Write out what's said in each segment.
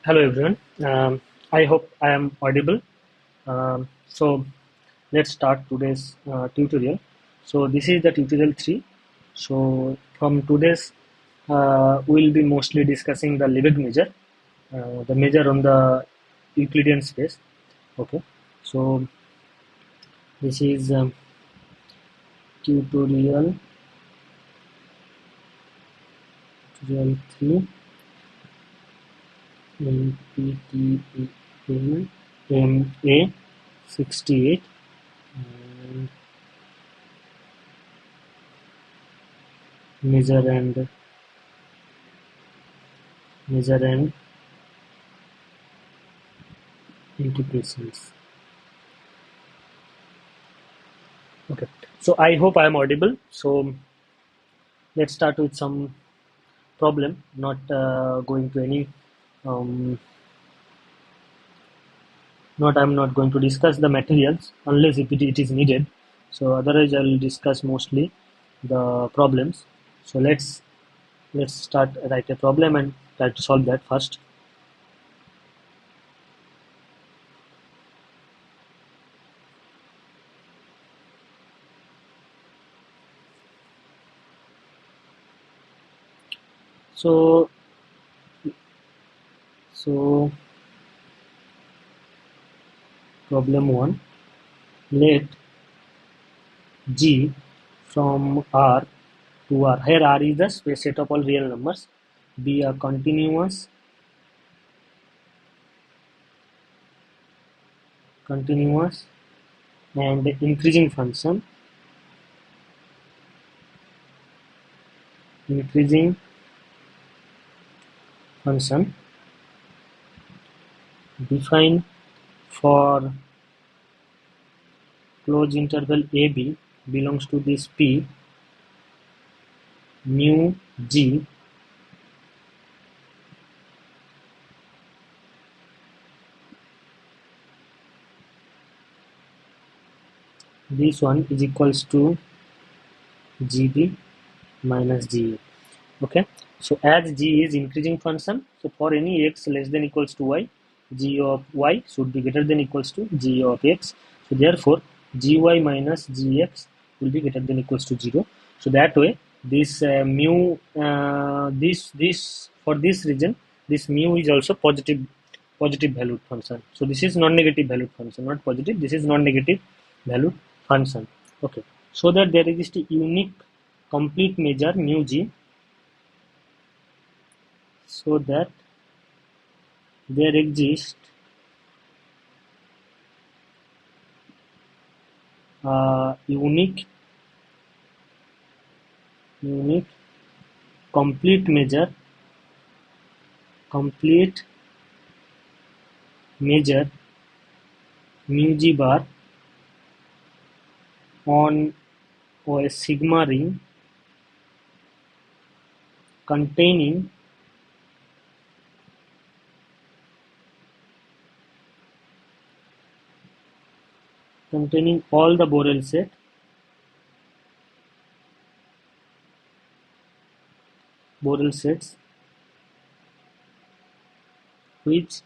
Hello everyone. I hope I am audible. So let's start today's tutorial. So this is the tutorial 3. So from today's we'll be mostly discussing the Lebesgue measure, the measure on the Euclidean space. Okay. So this is tutorial 3 NPTEL MA 68 and measure and integrations. Okay, so I hope I am audible. So let's start with some problem. Not going to any. Um, not I'm not going to discuss the materials unless if it is needed. So otherwise I will discuss mostly the problems. So let's start write a problem and try to solve that first. So so problem one. Let G from R to R. Here R is the space set of all real numbers. Be a continuous and increasing function defined for closed interval AB belongs to this P mu G. This one is equals to GB minus GA. Okay, so as G is increasing function, so for any x less than equals to y, G of y should be greater than equals to G of x. So therefore Gy minus Gx will be greater than equals to 0. So that way this mu this for this region, this mu is also positive valued function. So this is non-negative valued function, not positive. This is non-negative valued function. Okay, so that there exists a unique complete measure mu G, so that there exists a unique complete measure mu G bar on a sigma ring containing all the Borel sets which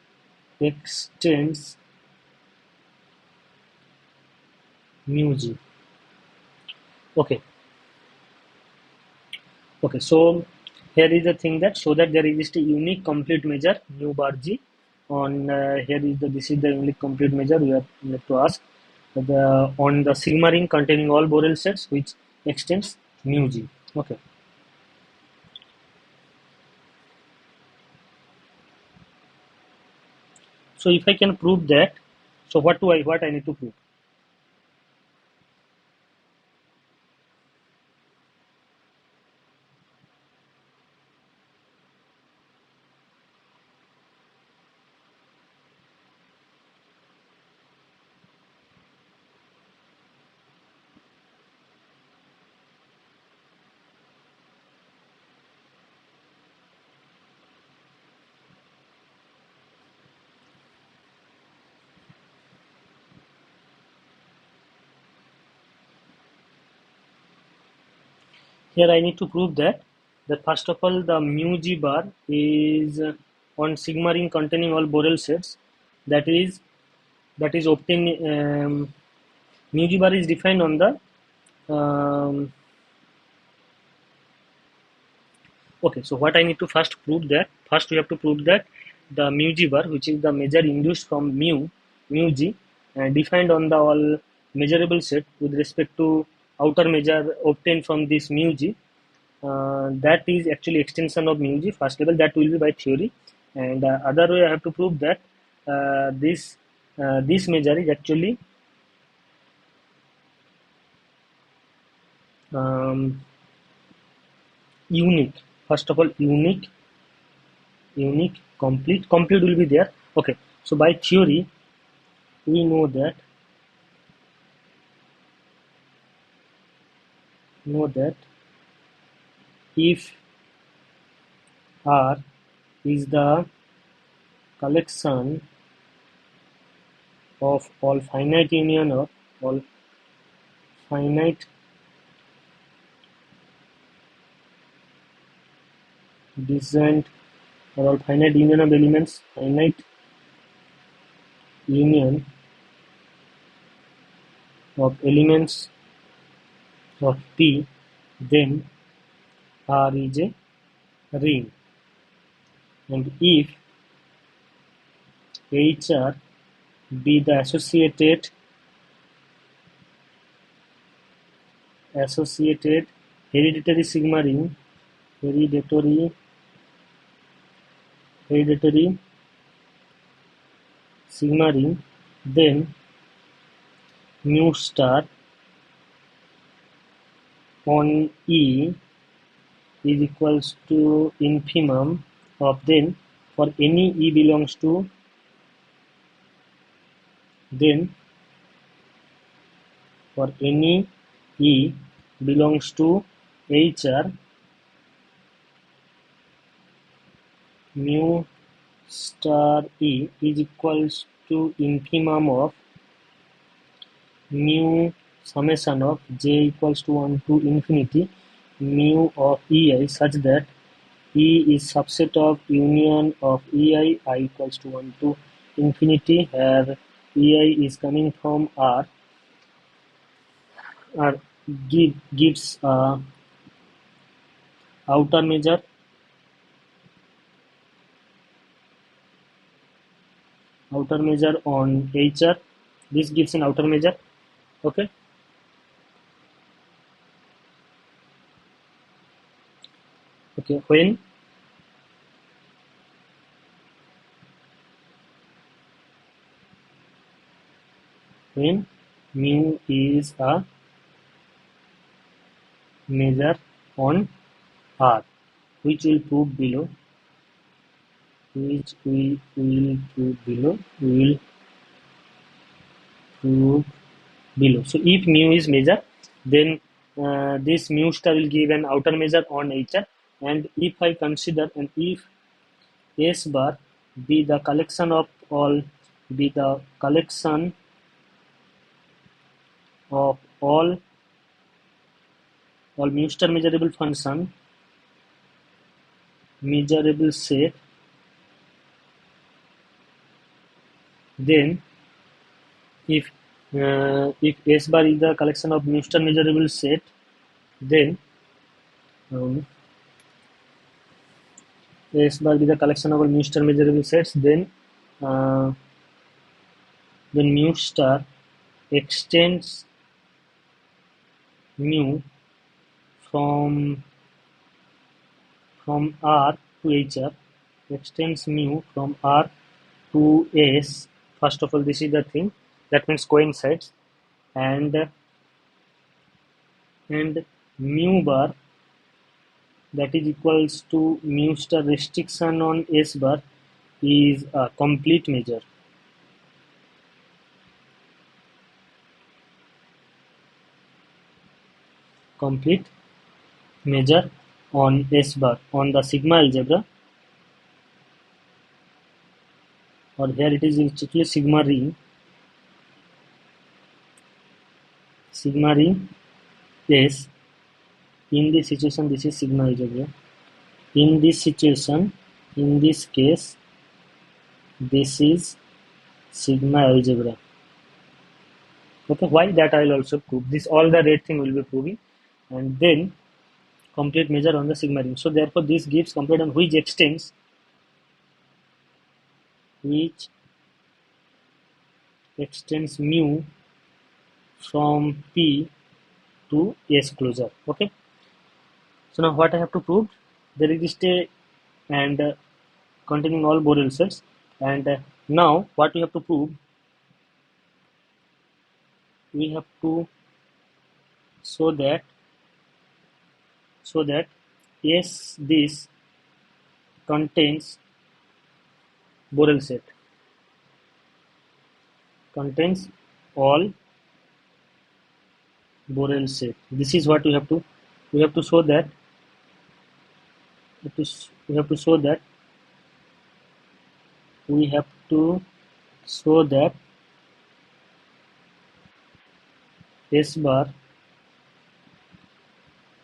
extends mu G. Okay, so here is the thing that so that there exists a unique complete measure mu bar G on here is the this is the unique complete measure we have to ask on the sigma ring containing all Borel sets which extends mu G. Okay, so if I can prove that, so what I need to prove? Here I need to prove that first of all the mu G bar is on sigma ring containing all Borel sets, that is obtained. Mu g bar is defined on the okay. So what I need to first prove that, first we have to prove that the mu g bar, which is the measure induced from mu g, defined on the all measurable set with respect to outer measure obtained from this mu g, that is actually extension of mu g first level. That will be by theory, and other way I have to prove that this measure is actually um, unique. First of all, unique, complete will be there. Okay, so by theory we know that if R is the collection of all finite union of all finite disjoint or all finite union of elements, finite union of elements of P, then R is a ring. And if HR be the associated hereditary sigma ring, hereditary sigma ring, then mu star on E is equals to infimum of, then for any E belongs to, then for any E belongs to HR, mu star E is equals to infimum of mu summation of j equals to 1 to infinity mu of ei, such that E is subset of union of ei I equals to 1 to infinity, where ei is coming from R, gives outer measure on HR. This gives an outer measure. Okay, when mu is a measure on R, which we will prove below. So if mu is measure, then this mu star will give an outer measure on HR. And if I consider, and if S bar be the collection of all mu star measurable function, measurable set, then if S bar is the collection of mu star measurable set, then S bar be the collection of all mu star measurable sets, then mu star extends mu from R to HR, extends mu from R to S. First of all, this is the thing, that means coincides, and mu bar, that is equals to mu star restriction on S bar, is a complete measure. Complete measure on S bar on the sigma algebra, or here it is actually sigma ring S. In this situation, this is sigma algebra. In this situation, in this case, This is sigma algebra. Okay, why that I will also prove. This all the red thing will be proving, and then complete measure on the sigma ring. So therefore, this gives complete on which extends mu from P to S closure. Okay. So now what I have to prove? There is a and containing all Borel sets, and now what we have to prove? We have to show that yes, this contains Borel set, contains all Borel set. This is what we have to show that we have to show that we have to show that S bar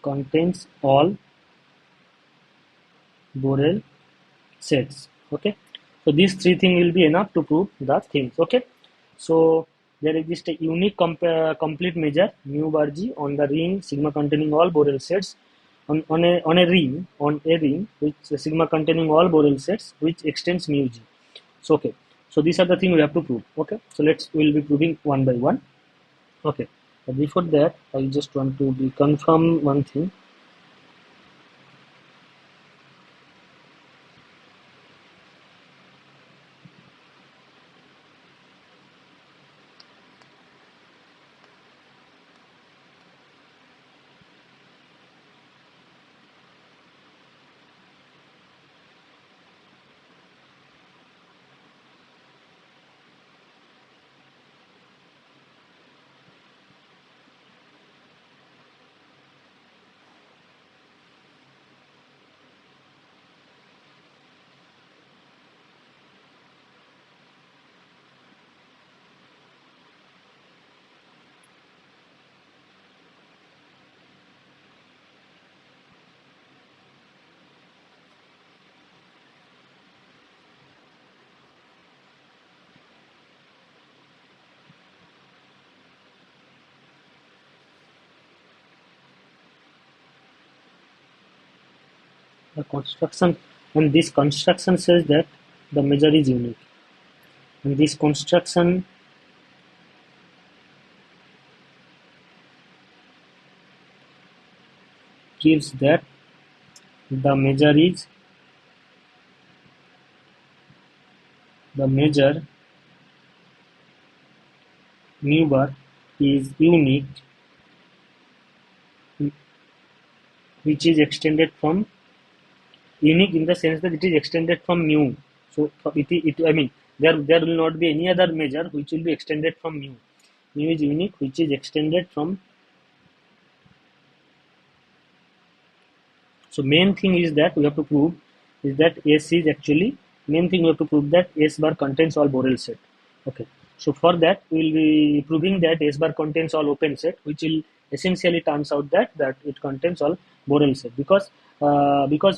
contains all Borel sets. Okay, so these three things will be enough to prove the things. Okay, so there exists a unique complete measure mu bar g on the ring sigma containing all Borel sets on a ring which sigma containing all Borel sets which extends mu g. So okay, so these are the things we have to prove. Okay, so we'll be proving one by one. Okay, but before that I just want to be confirm one thing. The construction and this construction says that the measure is unique, and this construction gives that the measure mu bar is unique, which is extended from unique in the sense that it is extended from mu. So I mean there will not be any other measure which will be extended from mu. Mu is unique, which is extended from. So main thing is that we have to prove is that S is actually main thing we have to prove that S bar contains all Borel set. Okay. So for that we will be proving that S bar contains all open set, which will essentially turns out that it contains all Borel set because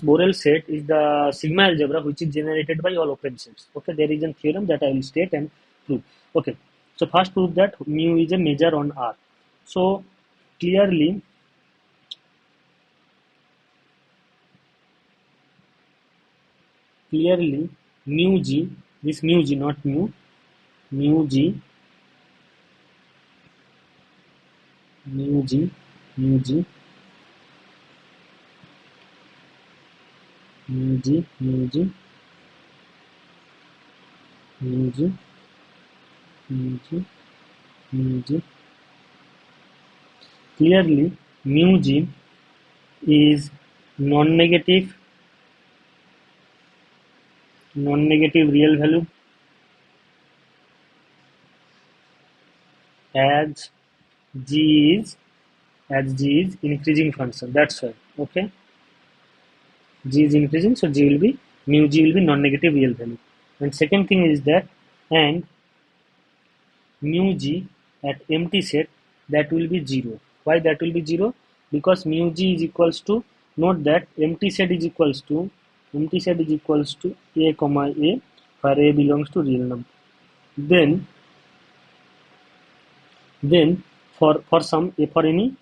Borel set is the sigma algebra which is generated by all open sets. Okay, there is a theorem that I will state and prove. Okay. So first prove that mu is a measure on R. So clearly mu g, this mu g, not mu g, mu g, mu g, mu g, mu g, mu g, mu g, mu g. Clearly mu g is non-negative real value as g is increasing function. That's why. Okay, g is increasing, so g will be mu g will be non-negative real value. And second thing is that and mu g at empty set, that will be 0. Why that will be 0? Because mu g is equals to, note that empty set is equals to a comma a, where a belongs to real number. Then for some for any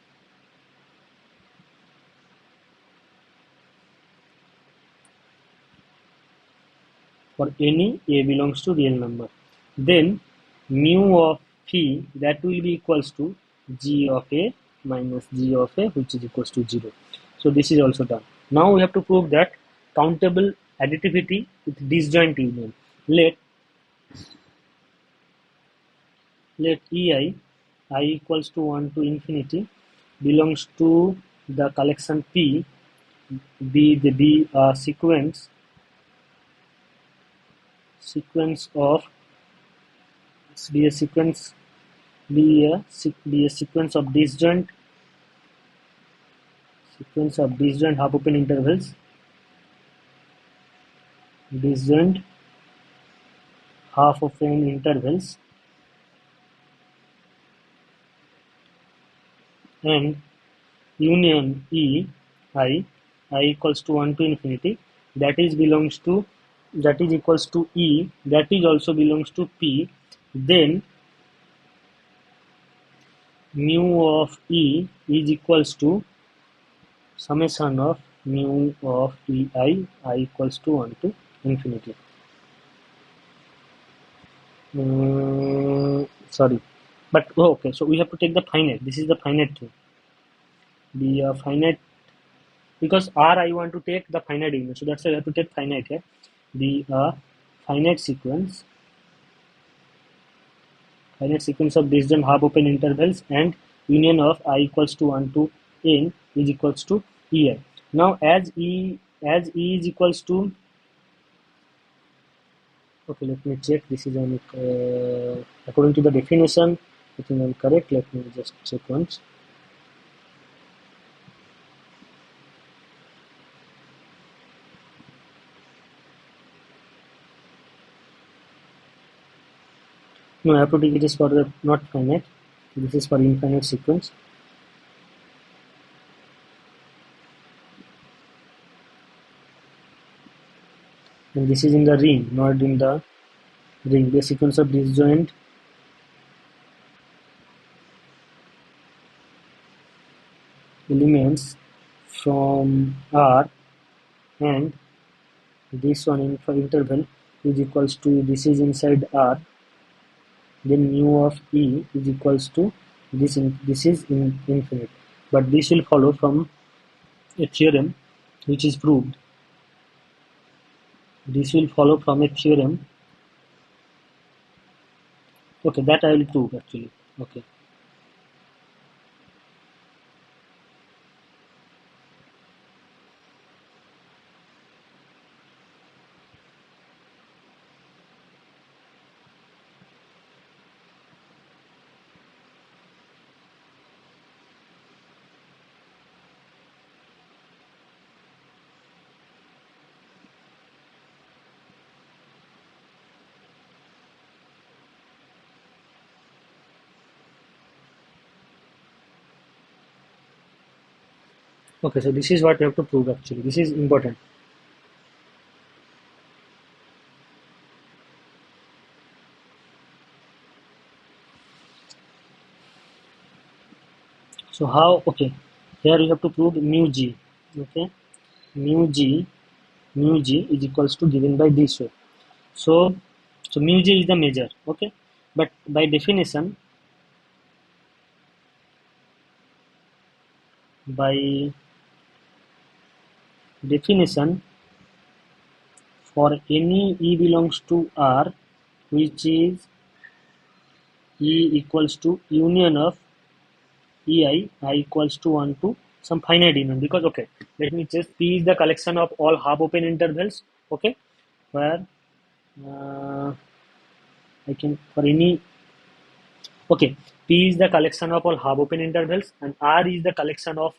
a belongs to real number, then mu of phi that will be equals to g of a minus g of a, which is equals to 0. So this is also done. Now we have to prove that countable additivity with disjoint union. Let ei I equals to 1 to infinity belongs to the collection P be a sequence of be a sequence be a sequence of disjoint half open intervals, disjoint half open intervals, and union I equals to 1 to infinity, that is equals to E, that is also belongs to P, then mu of E is equals to summation of mu of I equals to 1 to infinity. Sorry, but okay, so we have to take the finite. This is the finite thing. The finite, because R I want to take the finite union, so that's why I have to take finite here. The finite sequence of disjoint half open intervals and union of I equals to 1 to n is equals to ei. Now as e is equals to, okay, let me check. This is on according to the definition. I think I'm correct. Let me just check once. No, I have to take it is for the not finite. This is for infinite sequence. And this is in the ring, not in the ring. The sequence of disjoint elements from R, and this one in for interval is equals to, this is inside R, then mu of E is equals to this is infinite, but this will follow from a theorem which is proved. This will follow from a theorem. Okay, that I will prove actually. Okay. Okay, so this is what we have to prove actually. This is important. So how, okay, here we have to prove mu g. Okay, mu g is equals to given by this way. So mu g is the measure. Okay, but by definition, for any E belongs to R, which is E equals to union of I equals to 1 to some finite union, because okay, let me just, P is the collection of all half open intervals, okay, where I can for any, okay, P is the collection of all half open intervals and R is the collection of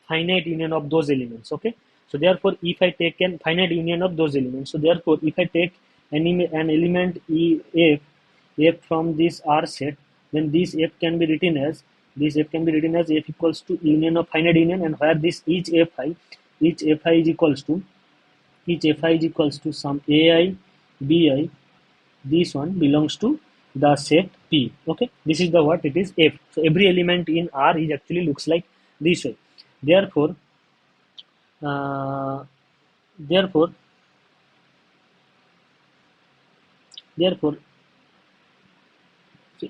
finite union of those elements, okay. So therefore if I take an finite union of those elements, so therefore if I take an element F from this R set, then this F can be written as F equals to union of finite union, and where this each Fi is equals to some Ai Bi this one belongs to the set P. Okay, this is the what it is F. So every element in R is actually looks like this way. Therefore, uh, therefore, therefore,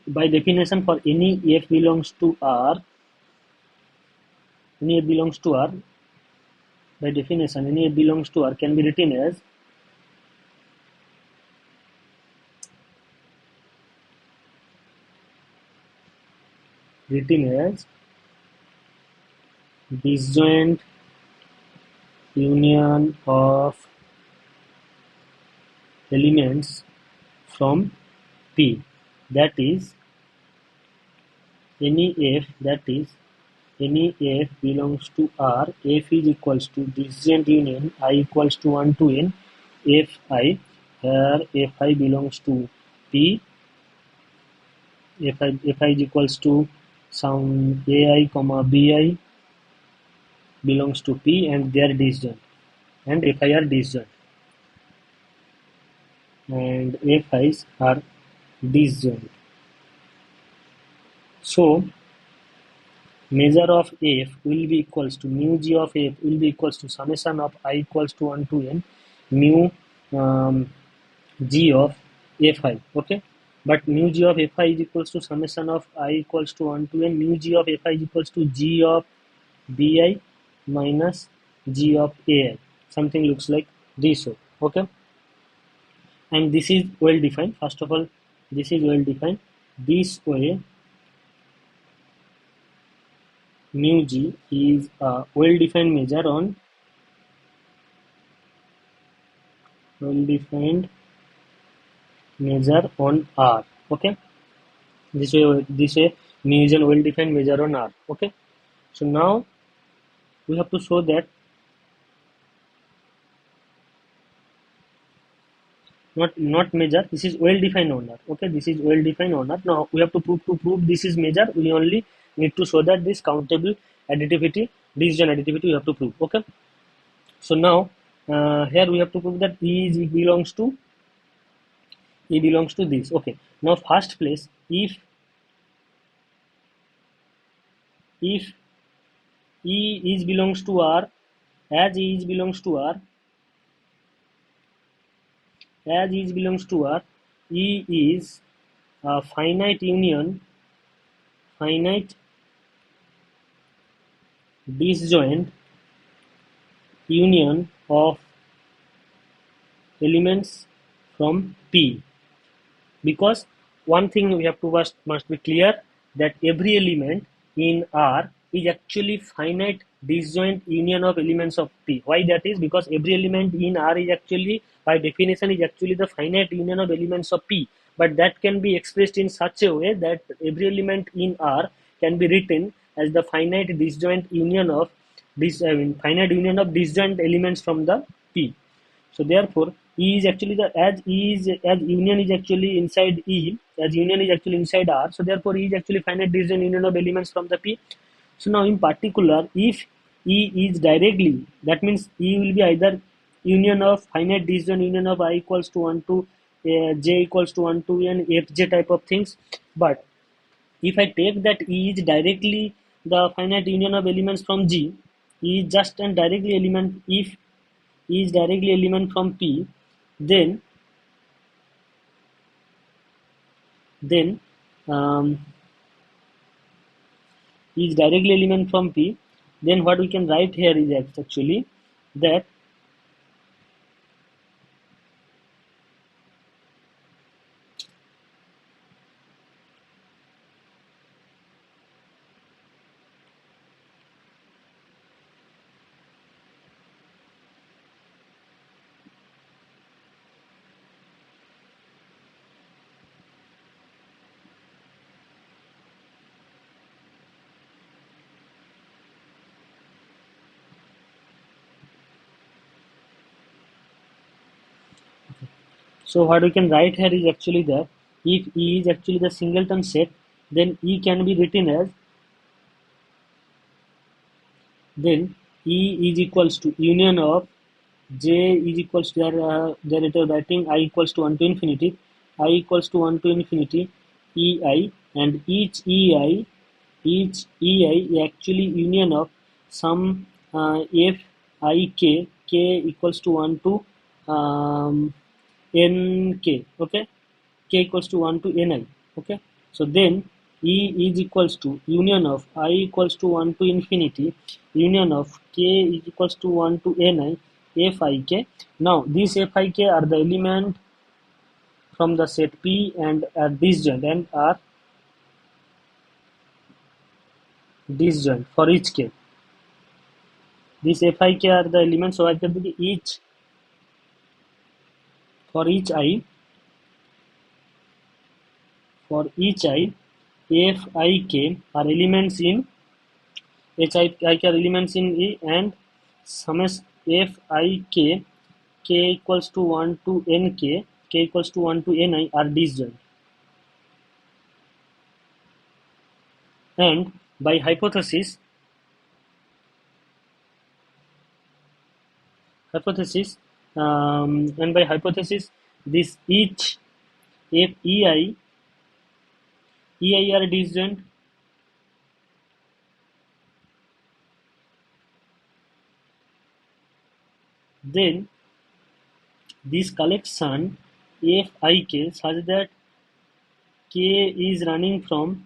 by definition, for any F belongs to R, any F belongs to R, by definition, any F belongs to R can be written as disjoint union of elements from P. That is, any F, that is, any F belongs to R. F is equals to disjoint union I equals to 1 to n Fi, here Fi belongs to P. Fi is equals to some Ai comma Bi belongs to P, and they are disjoint, and Fi are disjoint, and Fi's are disjoint. So measure of F will be equals to mu g of F will be equals to summation of I equals to 1 to n mu g of Fi. Okay, but mu g of Fi is equals to summation of I equals to 1 to n mu g of Fi is equals to g of Bi minus g of Ai. Something looks like this. Okay, and this is well defined. First of all, this is well defined. This way, mu g is a well defined measure on well-defined measure on R. Okay, this way mu is a well-defined measure on R. Okay, so now we have to show that not measure. This is well-defined on R. Okay, this is well-defined on R. Now we have to prove this is measure. We only need to show that this countable additivity, disjoint additivity, we have to prove. Okay, so now here we have to prove that E belongs to this. Okay, now first place, if E is belongs to R, as E is belongs to R, as E is belongs to R, E is a finite disjoint union of elements from P. Because one thing we have to must be clear, that every element in R is actually finite disjoint union of elements of P. Why that is? Because every element in R is actually, by definition, is actually the finite union of elements of P. But that can be expressed in such a way that every element in R can be written as the finite disjoint union of finite union of disjoint elements from the P. So therefore, E is actually as union is actually inside E, as union is actually inside R. So therefore, E is actually finite disjoint union of elements from the P. So now in particular, if E is directly, that means E will be either union of finite disjoint union of I equals to 1 to j equals to 1 to n fj type of things. But if I take that E is directly the finite union of elements from G, E is just and directly element, if E is directly element from P, then then um, E is directly element from P, then what we can write here is actually that so what we can write here is actually that if E is actually the singleton set, then E can be written as, then E is equals to union of J is equals to there it is writing I equals to 1 to infinity, I equals to 1 to infinity ei, and each ei is actually union of some f I k equals to 1 to n k. Okay, k equals to 1 to ni. Okay, so then e is equals to union of I equals to 1 to infinity union of k is equals to 1 to ni fik. Now these fik are the element from the set p and are disjoint and are disjoint for each k. These fik are the elements, so I can do each for each I for each I fik are elements in HIK are elements in E, and summation FIK k equals to 1 to nk, k equals to 1 to ni are disjoint. And by hypothesis, and by hypothesis, this each if ei are disjoint, then this collection fik such that k is running from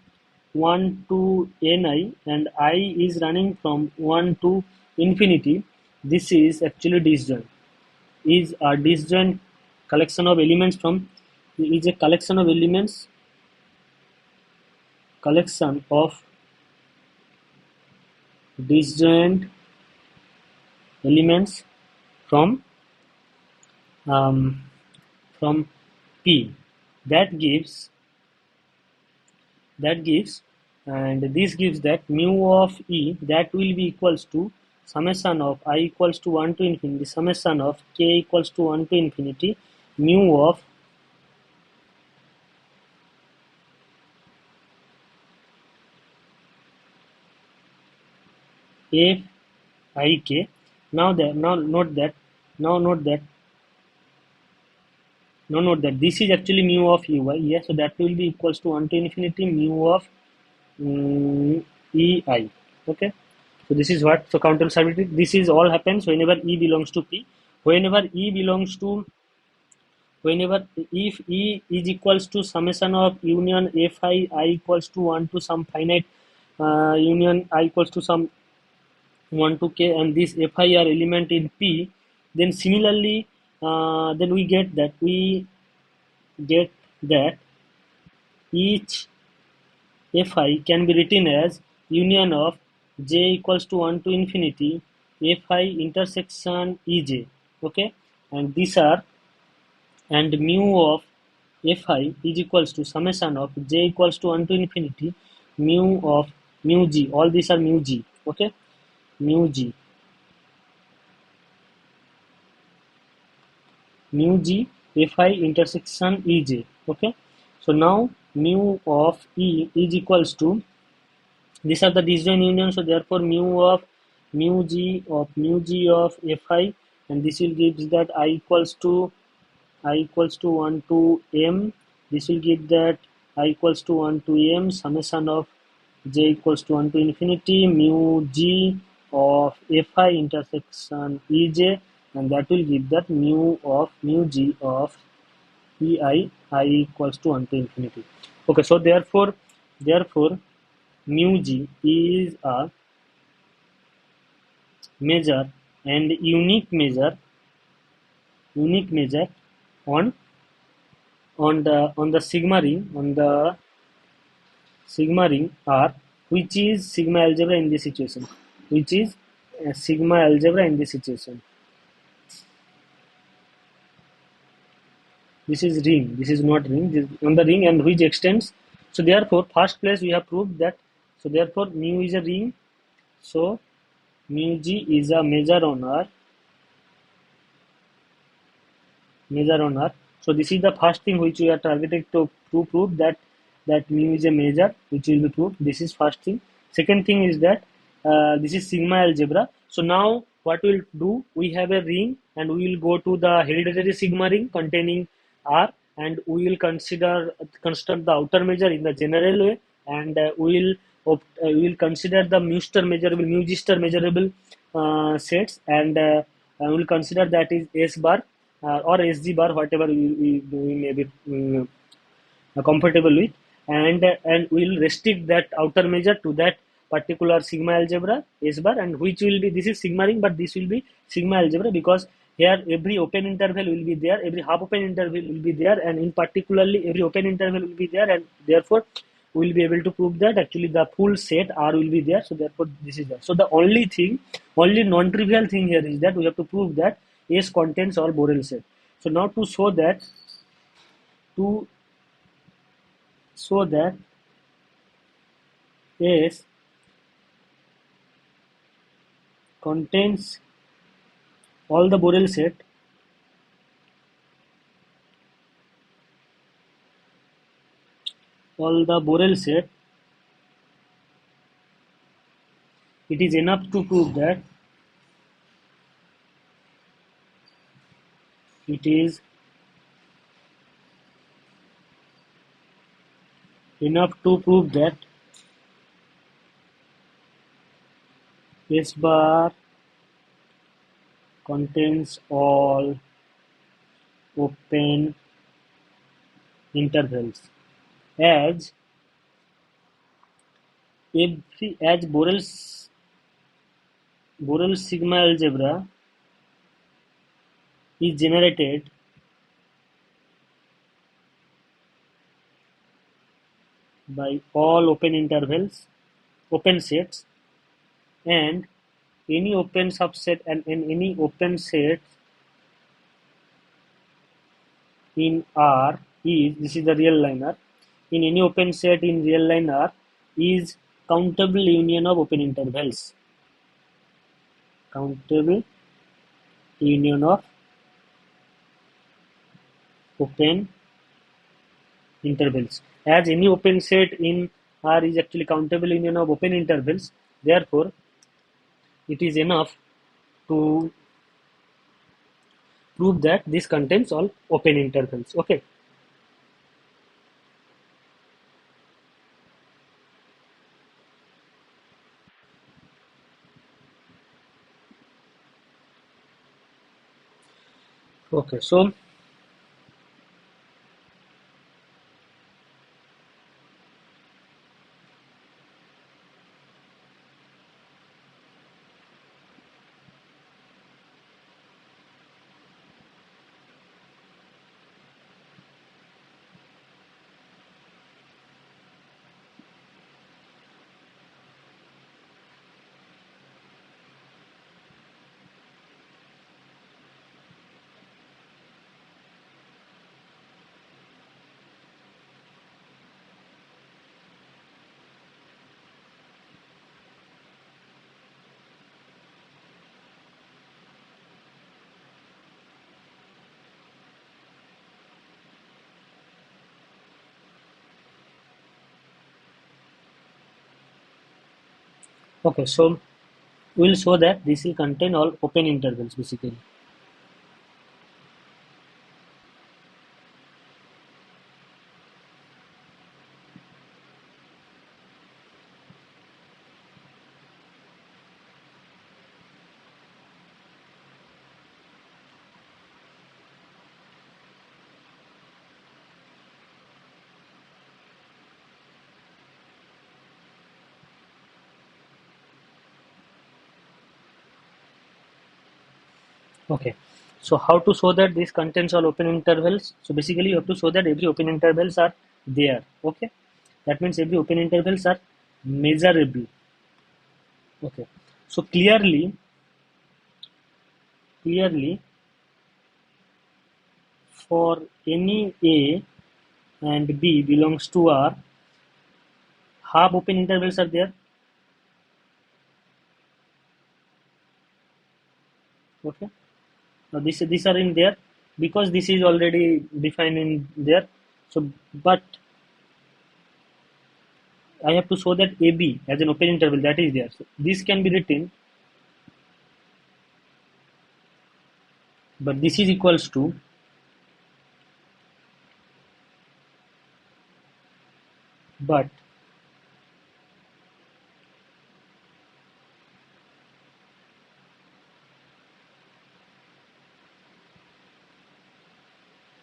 1 to ni and I is running from 1 to infinity, this is actually disjoint. Is a disjoint collection of elements from is a collection of disjoint elements from um, from P that gives and this gives that mu of E that will be equals to summation of I equals to 1 to infinity summation of k equals to 1 to infinity mu of f I k. Now note that now note that this is actually mu of ui. Yes, so that will be equals to 1 to infinity mu of ei. Okay, so this is what, so counter-substitute, this is all happens whenever e belongs to p. Whenever e belongs to whenever if e is equals to summation of union fi I equals to 1 to some finite union I equals to some 1 to k, and this fi are element in p, then similarly then we get that each fi can be written as union of j equals to 1 to infinity fi intersection ej. Okay, and these are, and mu of fi is equals to summation of j equals to 1 to infinity mu of mu g. All these are mu g. Okay, mu g fi intersection ej. Okay, so now mu of e is equals to, these are the disjoint union, so therefore mu g of fi, and this will give that I equals to 1 to m. This will give that I equals to 1 to m summation of j equals to 1 to infinity mu g of fi intersection ej, and that will give that mu g of ei I equals to 1 to infinity. Okay, so therefore mu g is a measure and unique measure on the sigma ring R, which is sigma algebra in this situation, which is sigma algebra in this situation. This is ring, this is not ring, this is on the ring and which extends. So therefore first place we have proved that, so therefore mu is a ring, so mu g is a measure on R. So this is the first thing which we are targeting to prove that mu is a measure, which will be proved. This is first thing. Second thing is that this is sigma algebra. So now what we'll do, we have a ring and we will go to the hereditary sigma ring containing R, and we will construct the outer measure in the general way, and we will consider the Mugister measurable sets, and we will consider that is S bar or SG bar, whatever we may be comfortable with, and we'll restrict that outer measure to that particular sigma algebra S bar, and which will be, this is sigma ring, but this will be sigma algebra, because here every open interval will be there, every half open interval will be there, and in particularly every open interval will be there, and therefore we will be able to prove that actually the full set R will be there. So therefore this is that. So the only non-trivial thing here is that we have to prove that S contains all Borel set. So now to show that S contains all the Borel set, it is enough to prove that it is enough to prove that S bar contains all open intervals, as Borel sigma algebra is generated by all open sets, and any open subset and any open set in R is, this is the real line R, in any open set in real line R is countable union of open intervals. Countable union of open intervals. As any open set in R is actually countable union of open intervals, therefore it is enough to prove that this contains all open intervals. Okay. Okay. So okay, so we'll show that this will contain all open intervals basically. Okay, so how to show that this contains all open intervals? So basically you have to show that every open intervals are there. Okay, that means every open intervals are measurable. Okay, so clearly for any A and B belongs to R, half open intervals are there. Okay, now these are in there because this is already defined in there. So but I have to show that AB as an open interval, that is there. So this can be written, but this is equals to but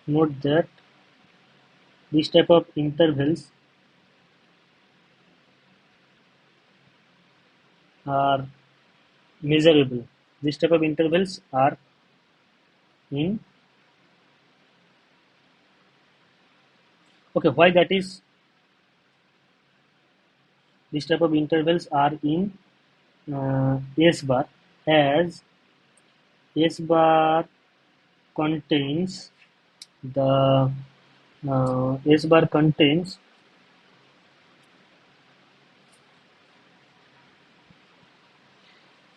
note that this type of intervals are measurable. This type of intervals are in, okay, why that is, this type of intervals are in S bar, as S bar contains the S bar contains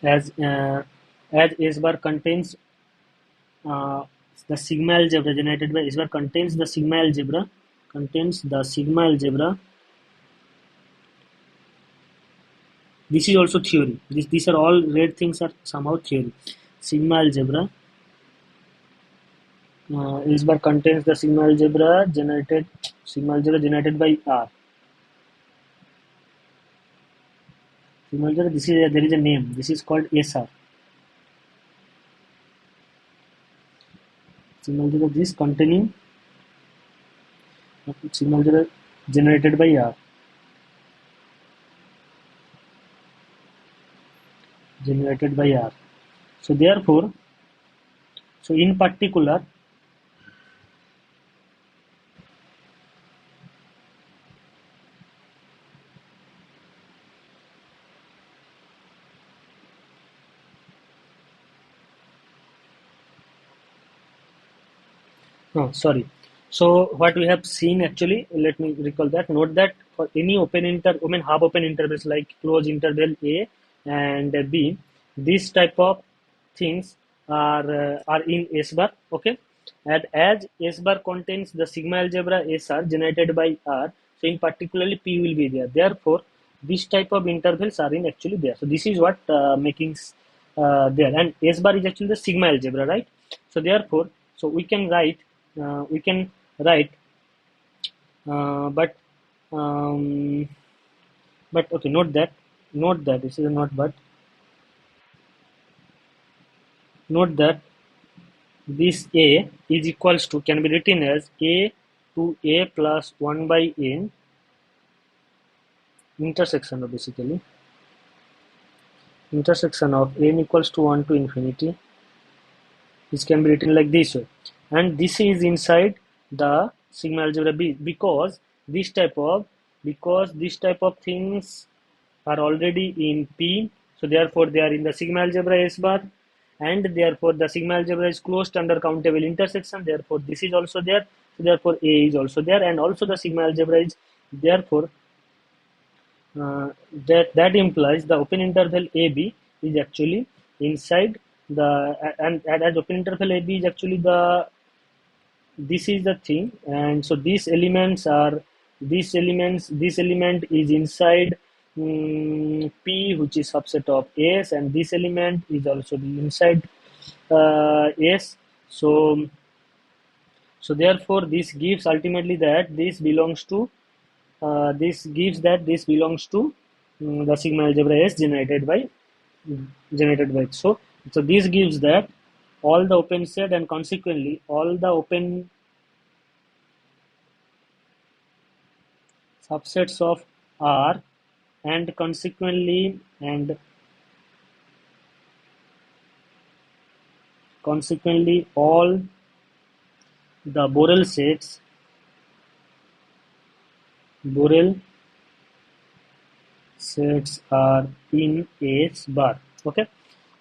as S bar contains the sigma algebra generated by S bar contains the sigma algebra. This is also theory. These are all red things are somehow theory. Sigma algebra. S bar contains the sigma algebra generated by R. Sigma algebra. There is a name. This is called SR. Sigma algebra. This containing sigma algebra generated by R. Generated by R. So therefore, so in particular, no, sorry. So what we have seen actually, let me recall that. Note that for any half open intervals like closed interval A and B, this type of things are in S bar. Okay, and as S bar contains the sigma algebra SR generated by R, so in particularly P will be there. Therefore, this type of intervals are in actually there. So this is what making there, and S bar is actually the sigma algebra, right? So therefore, so we can write but um, but okay, note that this is not but note that this A is equals to, can be written as A to A plus 1 by n intersection of, basically intersection of n equals to 1 to infinity. This can be written like this way, and this is inside the sigma algebra B, because this type of things are already in P, so therefore they are in the sigma algebra S bar, and therefore the sigma algebra is closed under countable intersection, therefore this is also there, so therefore A is also there, and also the sigma algebra is, therefore that implies the open interval AB is actually inside the, and as open interval AB is actually the, this is the thing, and so these elements are, this element is inside P, which is subset of S, and this element is also inside S. So therefore this gives ultimately that this belongs to this belongs to the sigma algebra S generated by it. So this gives that all the open set, and consequently all the open subsets of R, and consequently all the Borel sets are in S bar. Okay,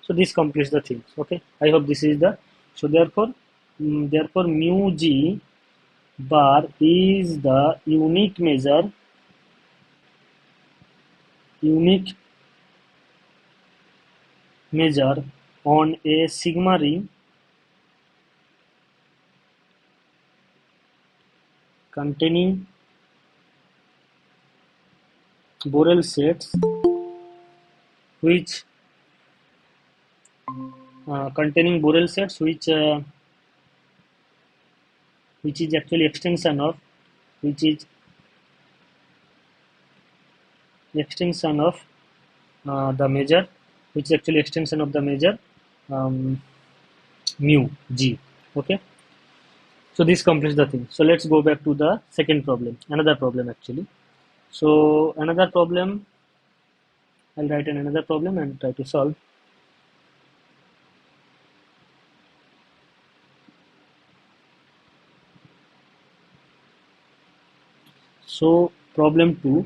so this completes the things. Okay, I hope this is the, so therefore mu G bar is the unique measure on a sigma ring containing Borel sets which which is actually extension of, which is extension of the measure, which is actually extension of the measure mu g. Okay, so this completes the thing. So let's go back to the second problem, another problem actually. So another problem, I'll write another problem and try to solve. So problem 2,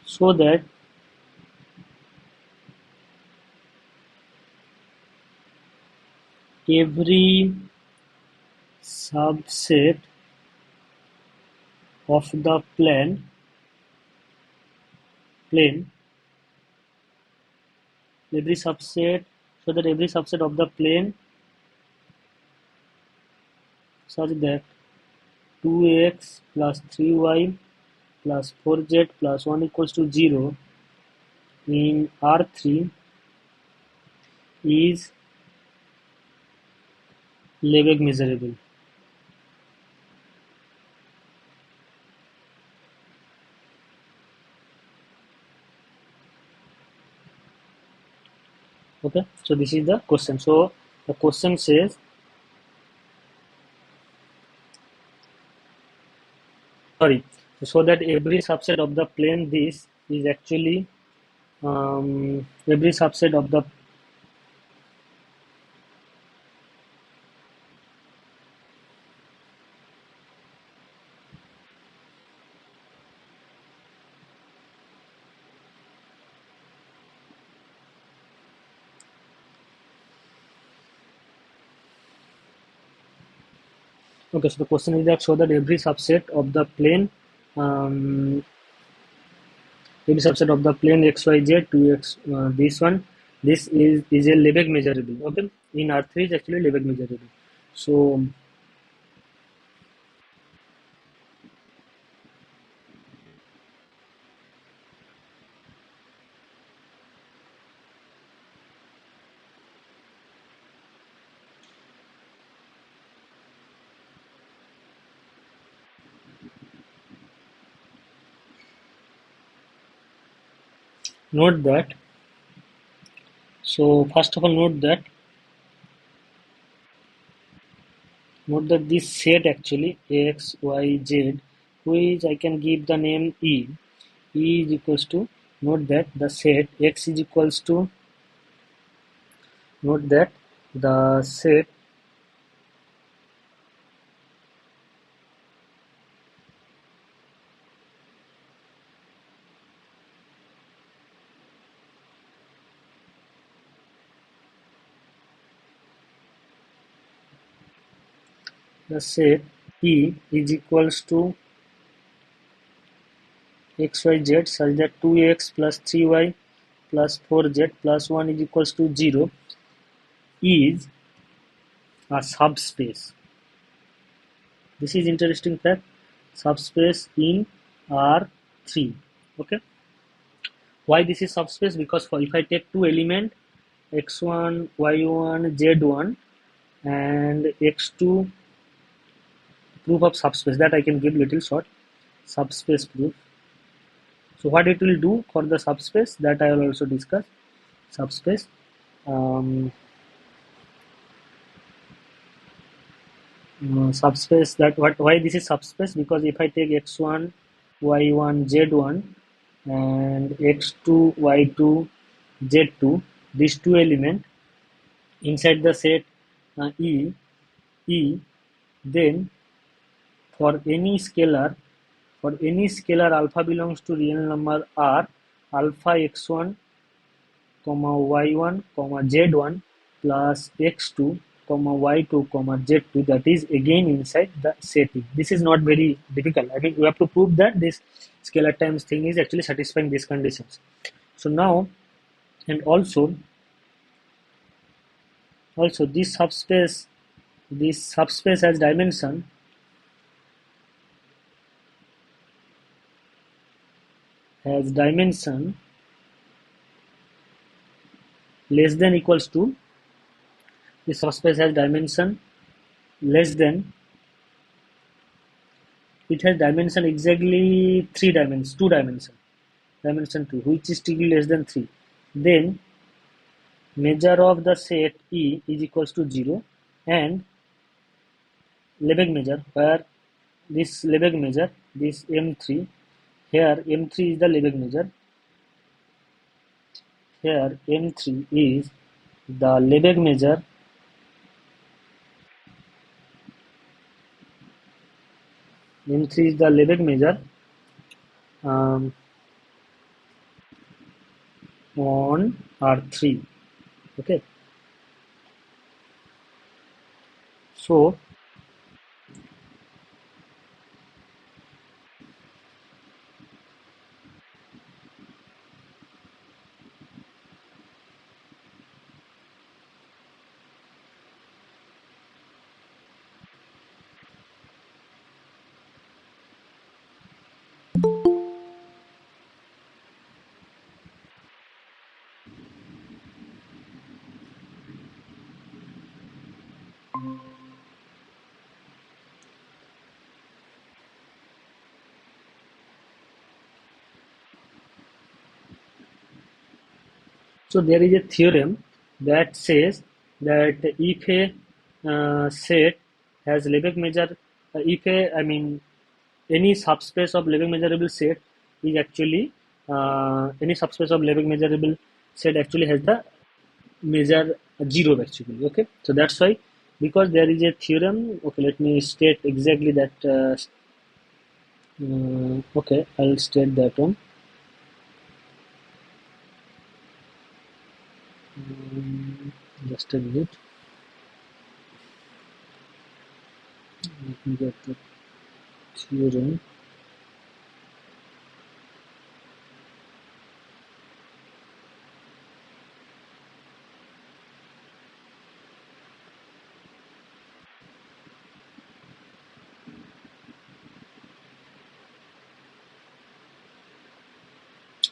so that every subset of the plane, every subset, so that every subset of the plane such that 2x plus 3y plus 4z plus 1 equals to 0 in R3 is Lebesgue measurable. Okay, so this is the question. So the question says, sorry, so that every subset of the plane this is actually every subset of the, okay, so the question is that show that every subset of the plane, um, every subset of the plane xyz 2x, this one, this is a Lebesgue measurable. Okay, in R3 is actually Lebesgue measurable. So note that, so first of all note that this set actually x, y, z, which I can give the name E is equals to, note that the set x is equals to, note that the set the set E is equals to xyz such that 2x plus 3y plus 4z plus 1 is equals to 0 is a subspace. This is interesting fact. Subspace in R3. Okay. Why this is subspace? Because if I take two element x1, y1, z1 and x2, proof of subspace, that I can give little short, subspace proof. So what it will do for the subspace, that I will also discuss. Subspace. Subspace, that why this is subspace, because if I take x1, y1, z1 and x2, y2, z2, these two element inside the set E, then for any scalar, alpha belongs to real number R, alpha x1 comma y1 comma z1 plus x2 comma y2 comma z2, that is again inside the set E. This is not very difficult. I mean, we have to prove that this scalar times thing is actually satisfying these conditions. So now, and also this subspace has dimension less than equals to, this subspace has dimension less than, it has dimension exactly 3 dimensions, 2 dimension, dimension 2, which is typically less than 3. Then measure of the set E is equals to 0, and Lebesgue measure, where this Lebesgue measure, this M3, here M3 is the Lebesgue measure, here M3 is the Lebesgue measure, M3 is the Lebesgue measure um, on R3. Okay, so so there is a theorem that says that if a set has Lebesgue measure, if a, I mean, any subspace of Lebesgue measurable set is actually, any subspace of Lebesgue measurable set actually has the measure 0 actually. Okay, so that's why, because there is a theorem. Okay, let me state exactly that. Okay, I'll state that one. Just a minute. Let me get the theorem.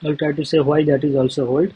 I'll try to say why that is also hold.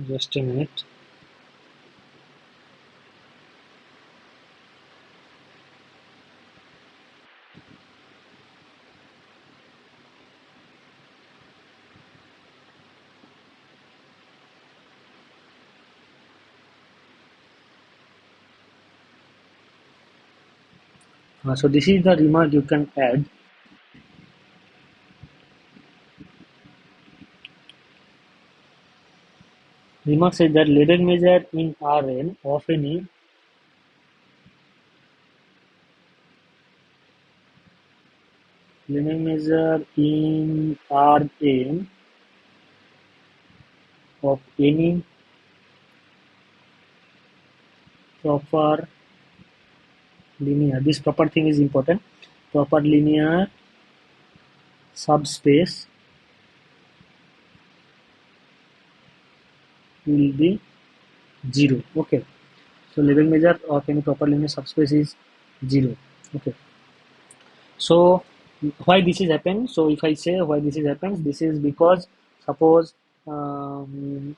Just a minute. So this is the remark you can add. Remark says that Lebesgue measure in Rn of any Lebesgue measure in Rn of any proper linear. This proper thing is important. Proper linear subspace will be 0. Okay. So Lebesgue measure of any proper linear subspace is 0. Okay. So why this is happened? So if I say why this is happens, this is because suppose,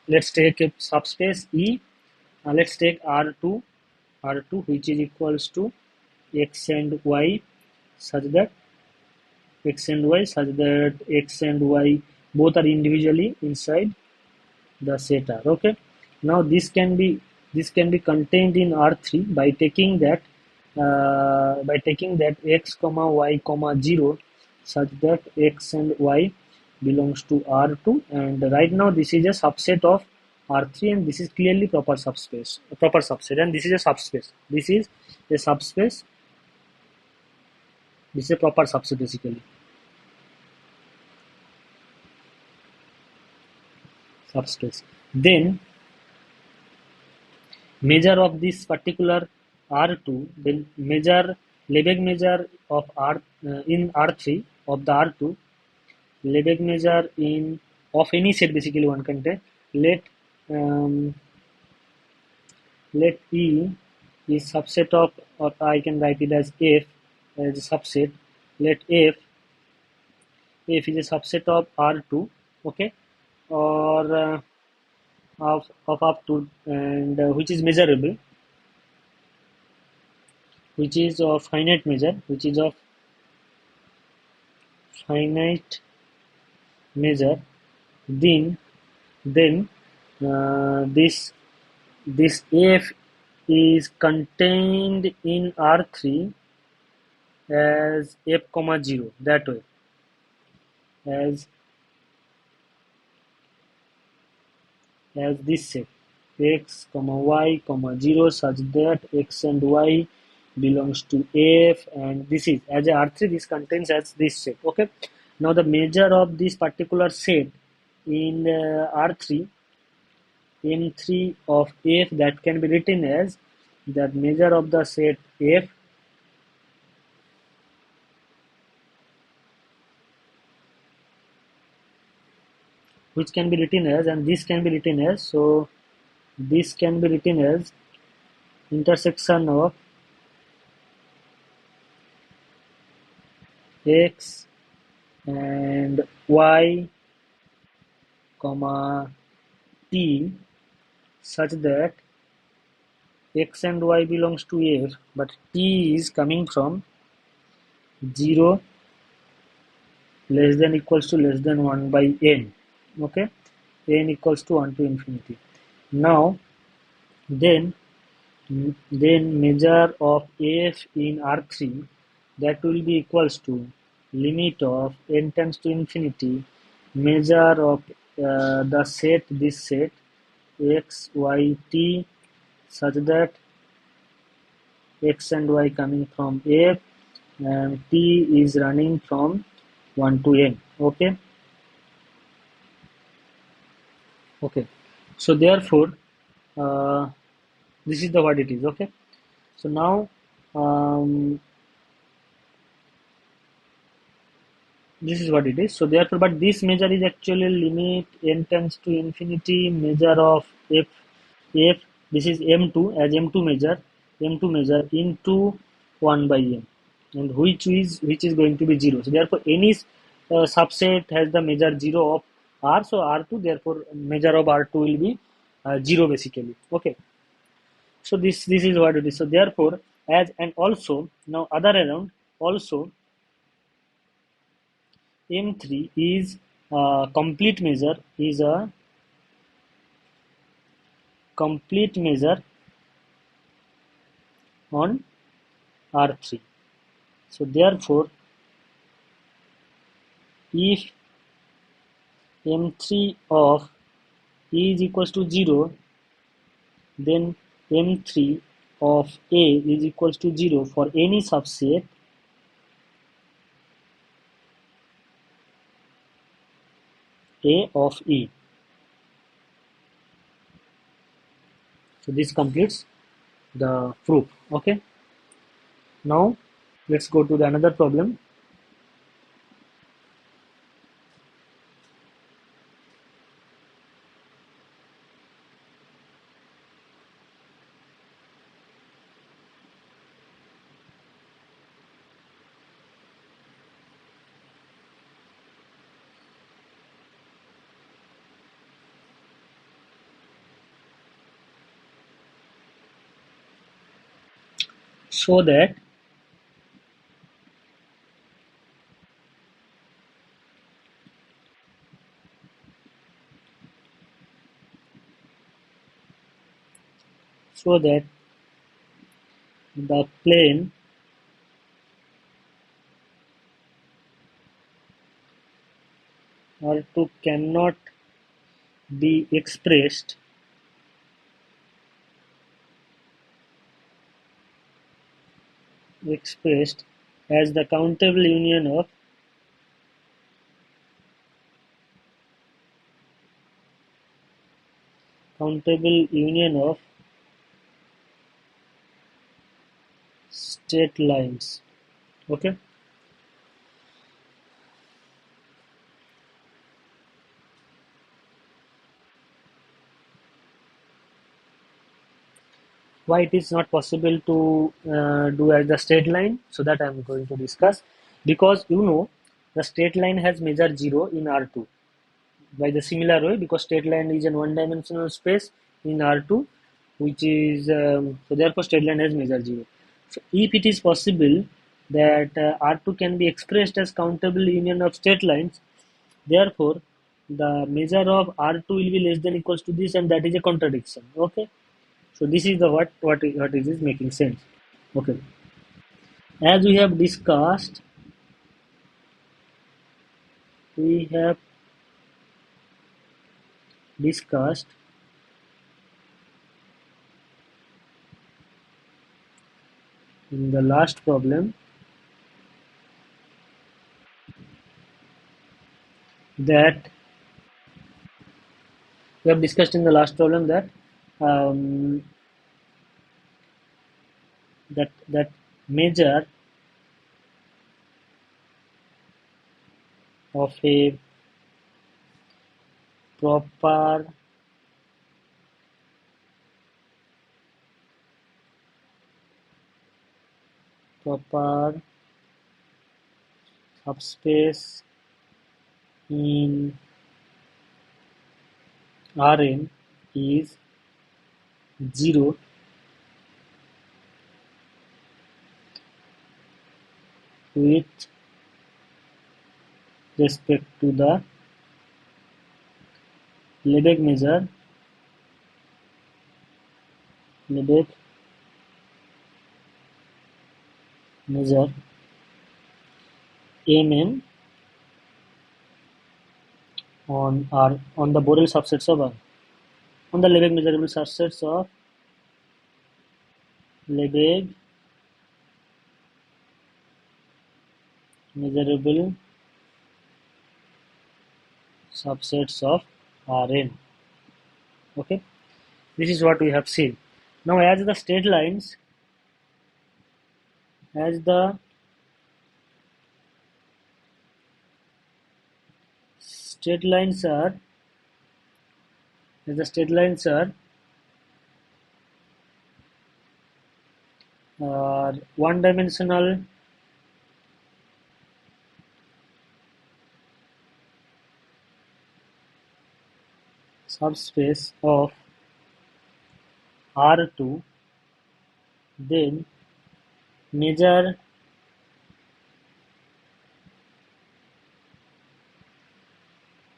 let's take a subspace E. Let's take R2 which is equals to x and y such that x and y both are individually inside the set R. Okay. Now this can be contained in R3 by taking that, x comma y comma 0 such that x and y belongs to R2, and right now this is a subset of R3, and this is clearly proper subspace, proper subset, and this is a subspace. This is a subspace. This is a proper subset basically. Subspace. Then measure of this particular R2, then measure Lebesgue measure of R in R3 of the R2, Lebesgue measure in of any set basically one can take. Let um, let E is subset of, or I can write it as F as a subset. Let F is a subset of R2, okay, or of up to, and which is measurable, which is of finite measure, which is of finite measure, then this F is contained in R3 as F comma 0, that way, as this set x comma y comma 0, such that x and y belongs to F, and this is as a R3, this contains as this set, okay. Now the measure of this particular set in R3, M3 of F, that can be written as the measure of the set F, which can be written as, and this can be written as, so this can be written as intersection of x and y comma t, such that x and y belongs to F, but t is coming from 0 less than equals to less than 1 by n, okay, n equals to 1 to infinity. Now then measure of F in R3, that will be equals to limit of n tends to infinity, measure of the set, this set x y t, such that x and y coming from F and t is running from 1 to n, okay. Okay, so therefore this is the what it is, okay. So now this is what it is. So therefore, but this measure is actually limit n tends to infinity, measure of f, this is m2 as m2 measure into 1 by m, and which is going to be 0. So therefore any subset has the measure 0 of R, so R2, therefore measure of R2 will be 0 basically, okay. So this is what it is. So therefore, as and also now other around also M3 is a complete measure, on R3. So therefore, if M3 of E is equals to 0, then M3 of A is equals to 0 for any subset A of E. So this completes the proof, okay. Now let's go to the another problem. So that so that the plane R2 cannot be expressed as the countable union of straight lines. Okay. Why it is not possible to do as the straight line? So that I am going to discuss. Because the straight line has measure 0 in R2 by the similar way, because straight line is in one dimensional space in R2, which is so therefore straight line has measure 0. So if it is possible that R2 can be expressed as countable union of straight lines, therefore the measure of R2 will be less than equals to this, and that is a contradiction. Okay, so this is the what is making sense. Okay, as we have discussed in the last problem that we have discussed in the last problem that um, that measure of a proper proper subspace in Rn is 0 with respect to the Lebesgue measure Mn on the Borel subsets of R, on the Lebesgue measurable subsets of Lebesgue measurable subsets of Rn. Okay, this is what we have seen. Now, as the straight lines, as the straight lines are, as the straight lines are one-dimensional subspace of R2, then measure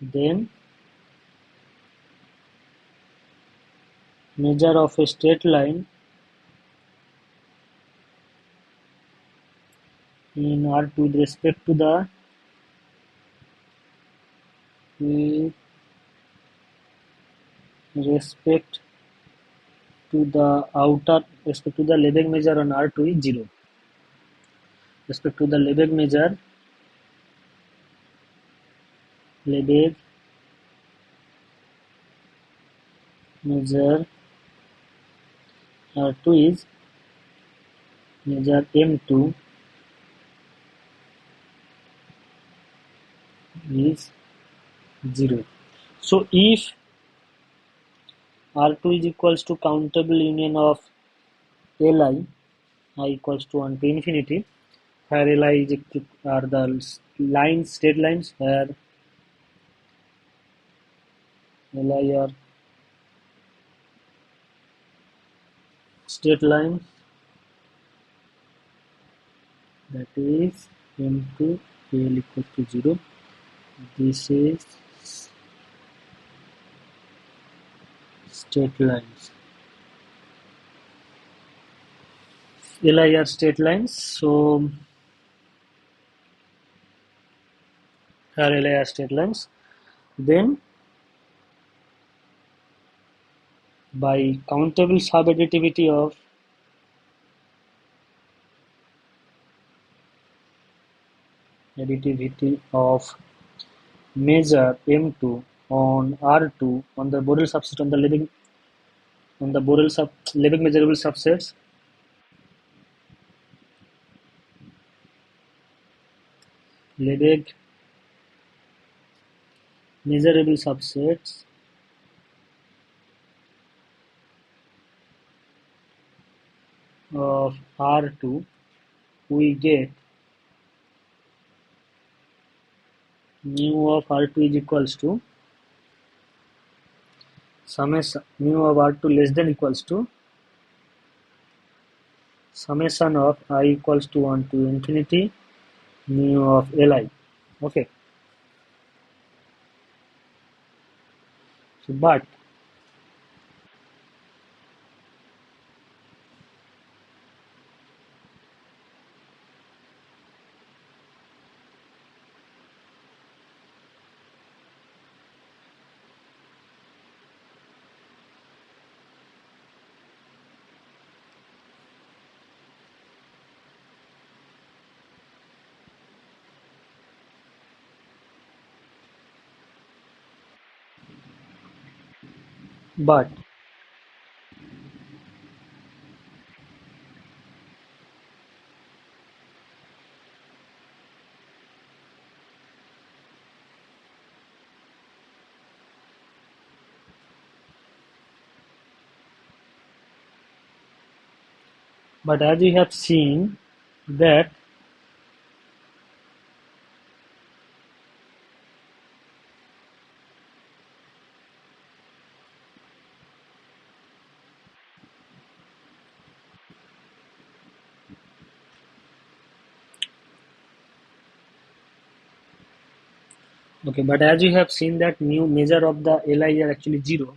then measure of a straight line in R2 with respect to the with respect to the outer respect to the Lebesgue measure on R2 is 0. Respect to the Lebesgue measure R2 is measure M2 is 0. So if R2 is equals to countable union of Li, I equals to 1 to infinity, where Li is are the lines, straight lines, where Li are straight line, that is M2 L equals to 0. This is straight lines. Li are straight lines, so here Li are straight lines. Then by countable subadditivity of measure M2 on R2 on the Borel subset on the Lebesgue measurable subsets Lebesgue measurable subsets of R2, we get mu of R2 is equals to summation mu of R2 less than equals to summation of I equals to 1 to infinity mu of Li. Okay. So, but as you have seen that okay, but as you have seen that mu measure of the Li are actually 0.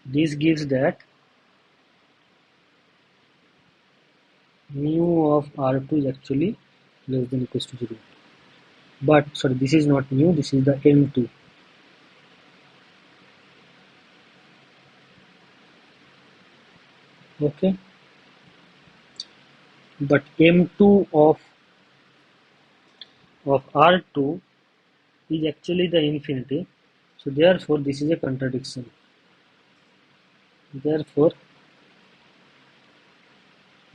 This gives that mu of R2 is actually less than equals to 0. But sorry, this is not mu, this is the M2. Okay, but M2 of R2 is actually the infinity. So therefore this is a contradiction. Therefore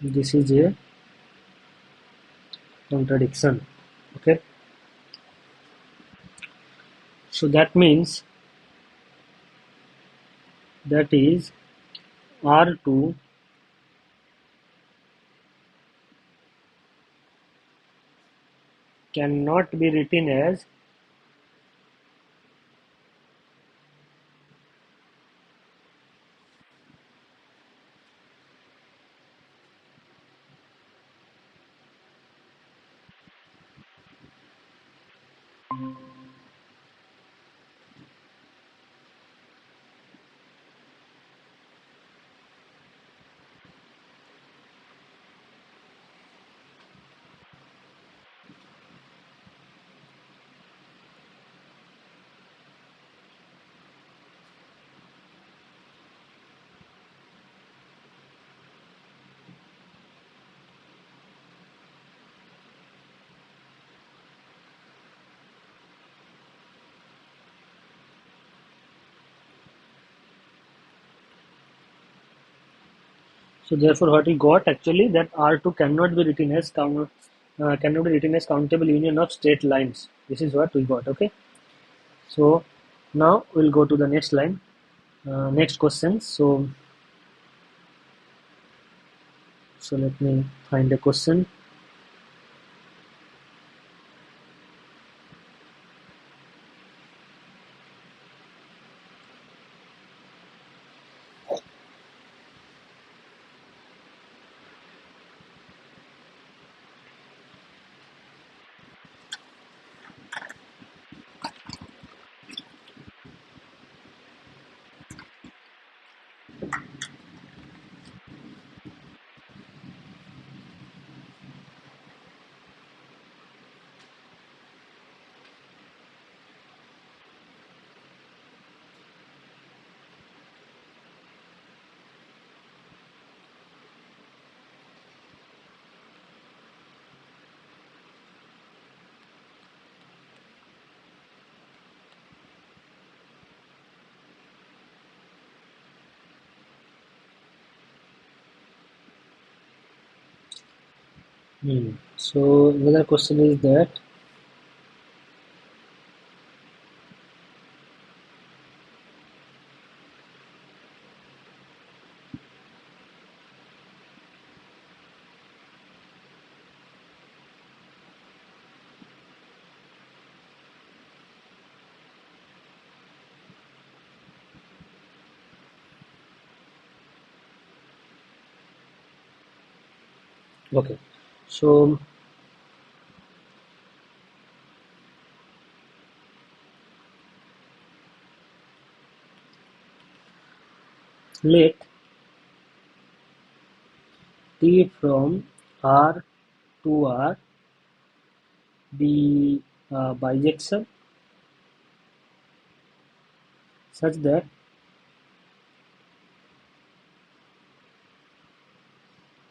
this is a contradiction. Okay, so that means that is R2 cannot be written as so therefore what we got actually that R2 cannot be written as countable union of straight lines. This is what we got. Okay, so now we'll go to the next line, next question. So let me find a question. So another question is that, okay, so let T from R to R be bisexual such that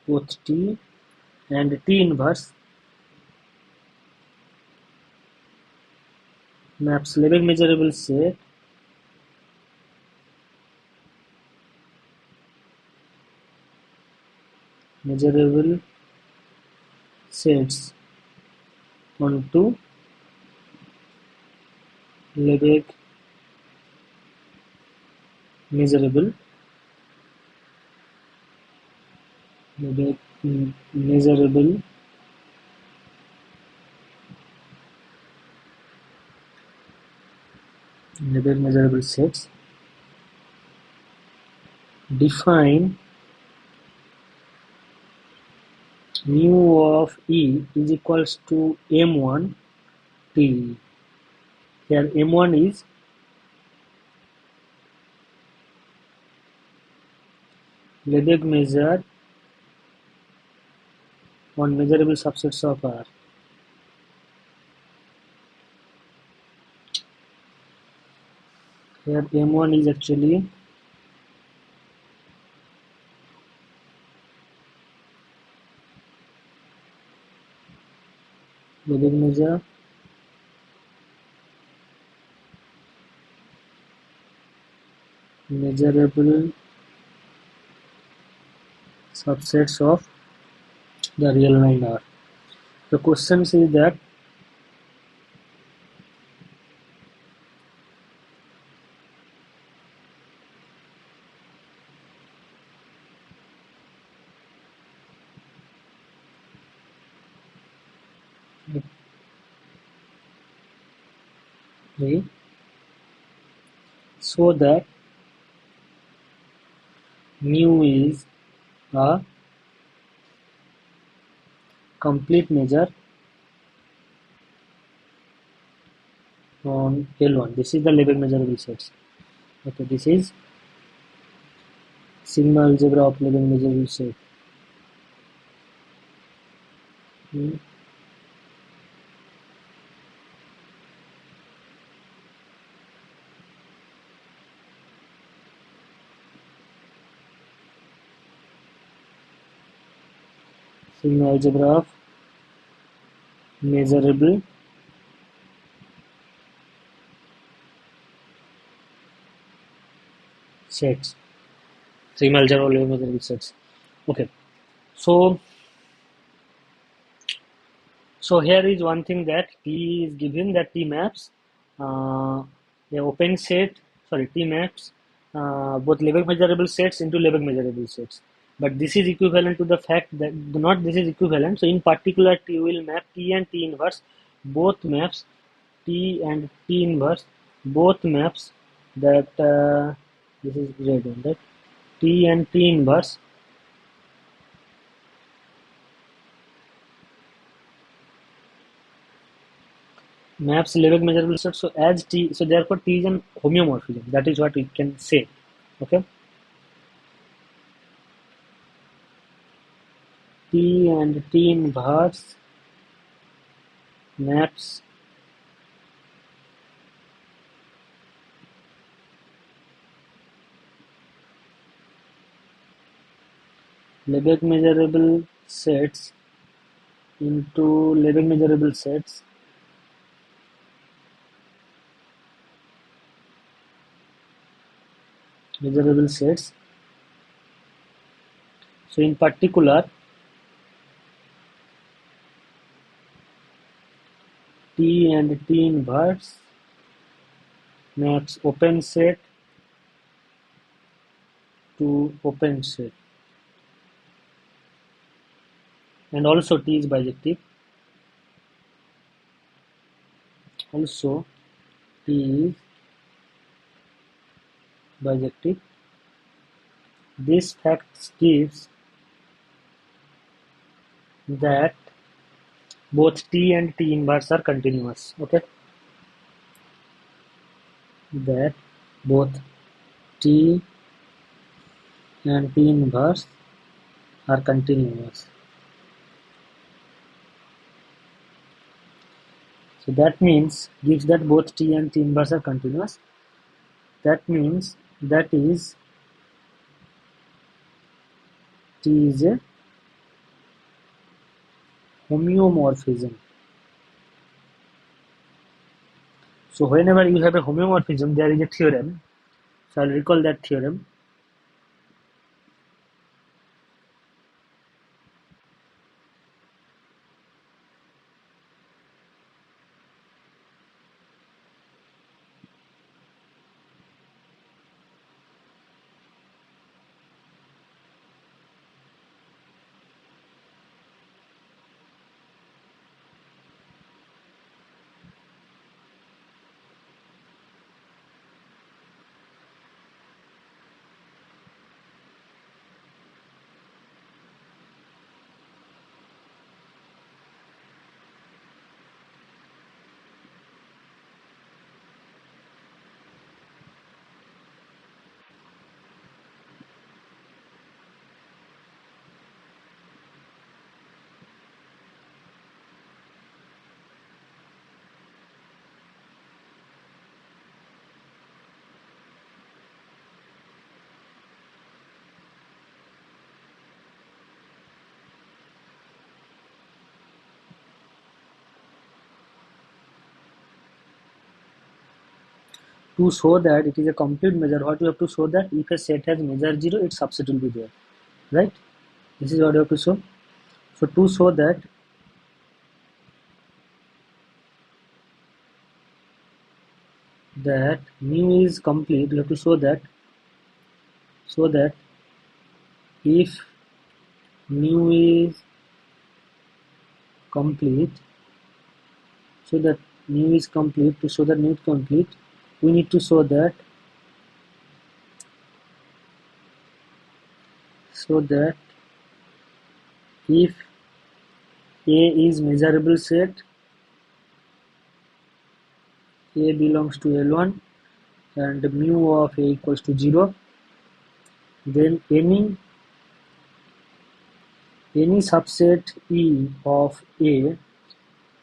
both T and T inverse maps Lebesgue measurable sets onto Lebesgue measurable Lebesgue measurable Lebesgue measurable sets define mu of E is equals to M1 T. Here M1 is Lebesgue measure on measurable subsets of R. Here M1 is actually Lebesgue measure measurable subsets of the real line R. The question is that okay, so that mu is a complete measure on L1. This is the Lebesgue measurable sets. Okay, this is sigma algebra of Lebesgue measurable set. Sigma algebra of measurable sets. Sigma algebra of Lebesgue measurable sets. Okay, so here is one thing that T is given, that T maps a open set, sorry, T maps both Lebesgue measurable sets into Lebesgue measurable sets. But this is equivalent to the fact that not this is equivalent. So in particular, T will map T and T inverse, both maps T and T inverse, both maps that this is red one, that T and T inverse maps Lebesgue measurable set. So as T, so therefore T is an homeomorphism. That is what we can say. Okay. T and T inverse maps Lebesgue measurable sets into Lebesgue measurable sets measurable sets. So in particular, T and T inverse maps open set to open set, and also T is bijective. Also T is bijective. This fact gives that both T and T inverse are continuous. Okay, that both T and T inverse are continuous. So that means gives that both T and T inverse are continuous. That means that is T is a homeomorphism. So whenever you have a homeomorphism, there is a theorem. So I'll recall that theorem. To show that it is a complete measure, what you have to show that if a set has measure 0, its subset will be there. Right? This is what you have to show. So to show that mu is complete, you have to show that if mu is complete, so that mu is complete, to show that mu is complete, we need to show that if A is measurable set, A belongs to L1 and mu of A equals to 0, then any subset E of A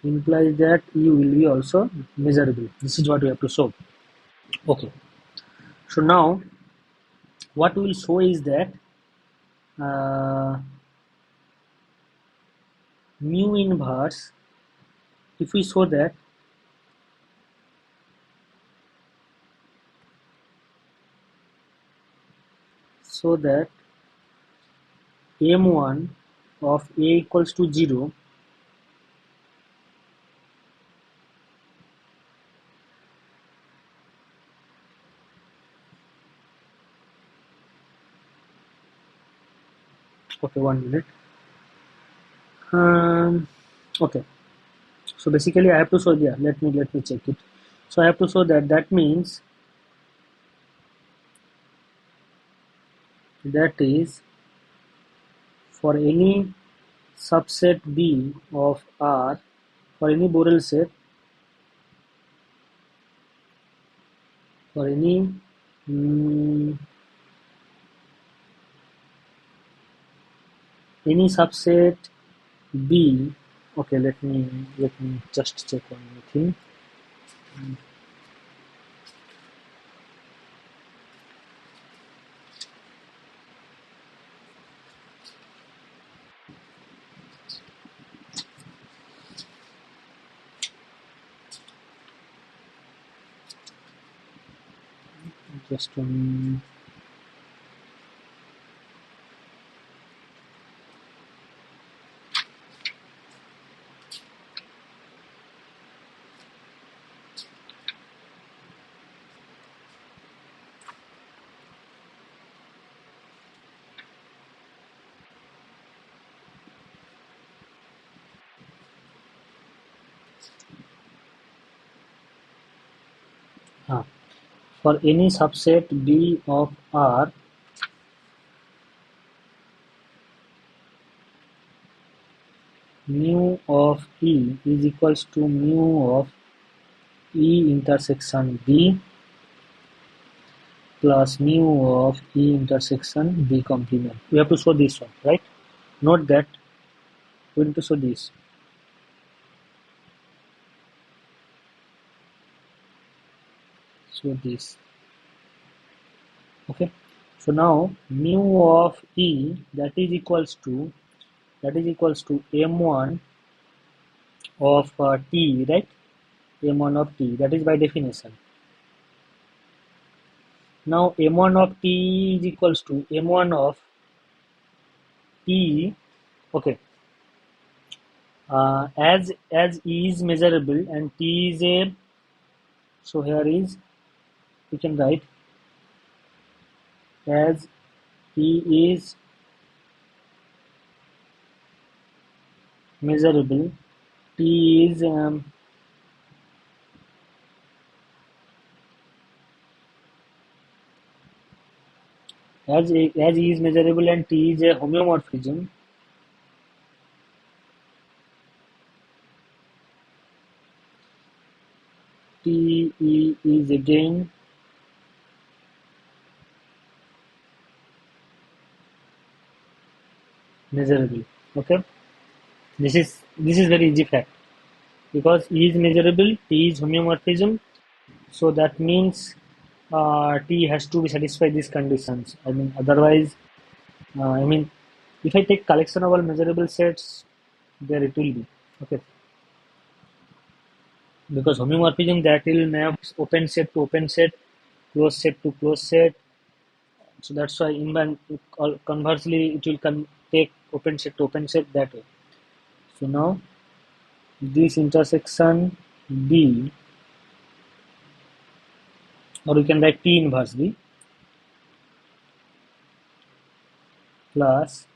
implies that E will be also measurable. This is what we have to show. Okay. So now what we will show is that mu inverse, if we show that m1 of A equals to 0, okay, 1 minute. Okay, so basically I have to show, yeah, let me check it. So I have to show that means that is for any subset B of R, for any Borel set, for any subset B. Okay, let me just check one more thing. Just one. For any subset B of R, mu of E is equals to mu of E intersection B plus mu of E intersection B complement. We have to show this one, right? Note that we need to show this. So this. Okay. So now mu of E that is equals to m1 of T, right? m1 of T, that is by definition. Now m1 of T is equals to m1 of T. Okay. As E is measurable and T is a, so here is, we can write as E is measurable, T is as E is measurable and T is a homeomorphism. TE is again measurable. Okay, this is very easy fact, because E is measurable, T is homeomorphism, so that means T has to be satisfied these conditions. I mean, otherwise, if I take collection of all measurable sets, there it will be. Okay, because homeomorphism, that will map open set to open set, closed set to closed set. So that's why conversely it will take open set to open set that way. So now this intersection B, or we can write T inverse B plus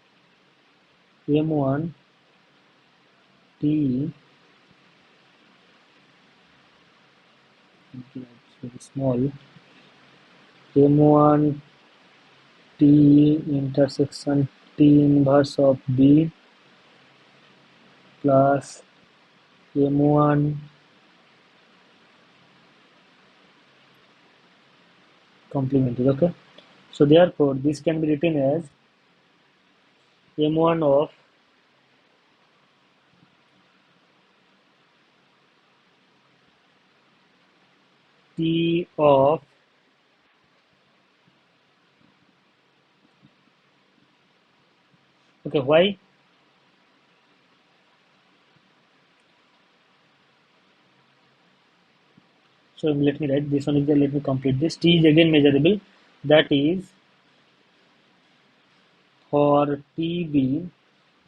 M1 T, very small, M1 T intersection T inverse of B plus M1 complementary. Okay, so therefore this can be written as M1 of T of okay, why? So let me write this one is there. Let me complete this. T is again measurable. That is, for TB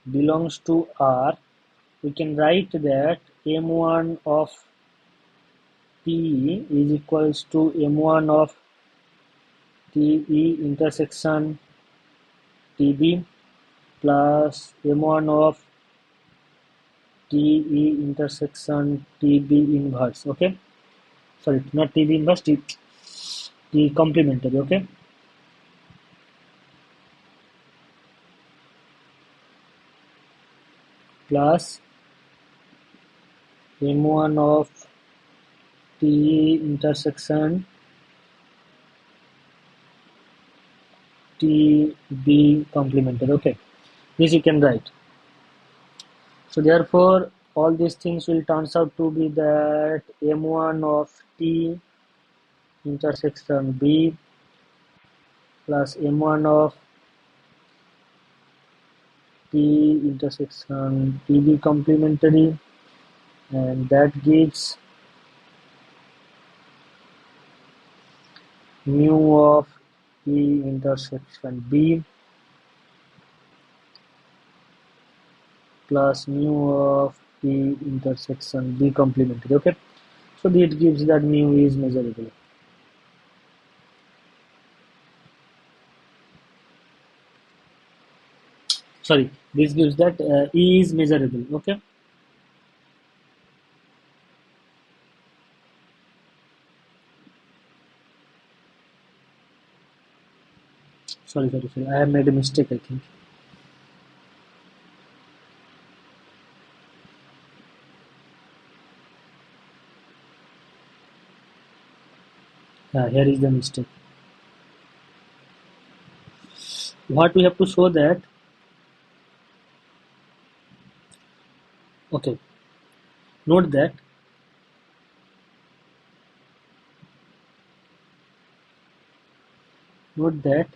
belongs to R, we can write that M1 of T is equals to M1 of TE intersection TB plus M1 of TE intersection TB inverse. Okay, sorry, not TB inverse, T complementary. Okay, plus M1 of T intersection TB complementary. Okay, this you can write. So therefore all these things will turns out to be that M1 of T intersection B plus M1 of T intersection TB complementary, and that gives mu of E intersection B plus mu of E intersection B complementary. Okay, so it gives that mu is measurable. Sorry, this gives that E is measurable. Okay, Sorry, I have made a mistake, I think. Yeah, here is the mistake. What we have to show that, okay, note that note that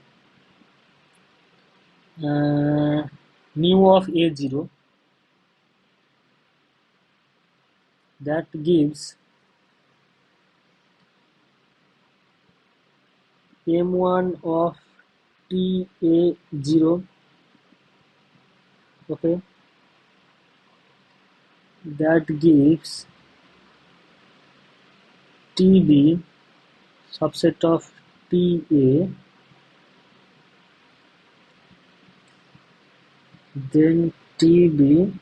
mu of a0, that gives m1 of ta0, okay, that gives tb subset of ta, then tb,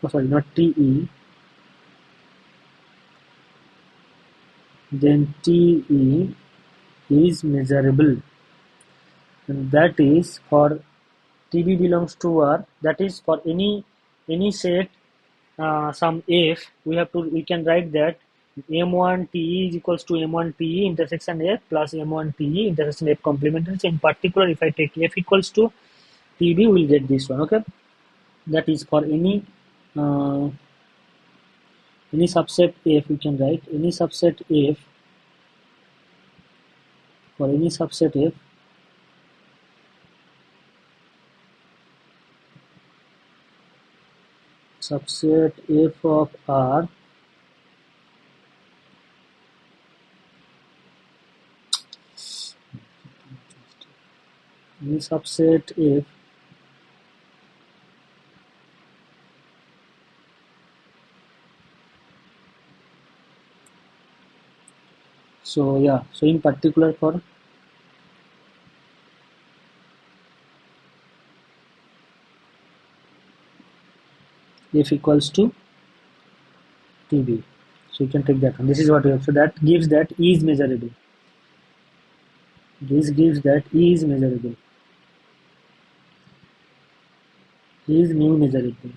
oh sorry, not te, then te is measurable, and that is for tb belongs to R, that is for any set some f, we can write that m1 te is equals to m1 te intersection f plus m1 te intersection f complementary. So in particular, if I take f equals to tb, we will get this one. Okay, that is for uh, any subset f. We can write any subset f, for any subset f subset f of R, any subset f. So yeah, so in particular for f equals to tb, so you can take that one. This is what we have. So that gives that E is measurable. This gives that E is measurable. E is mu measurable.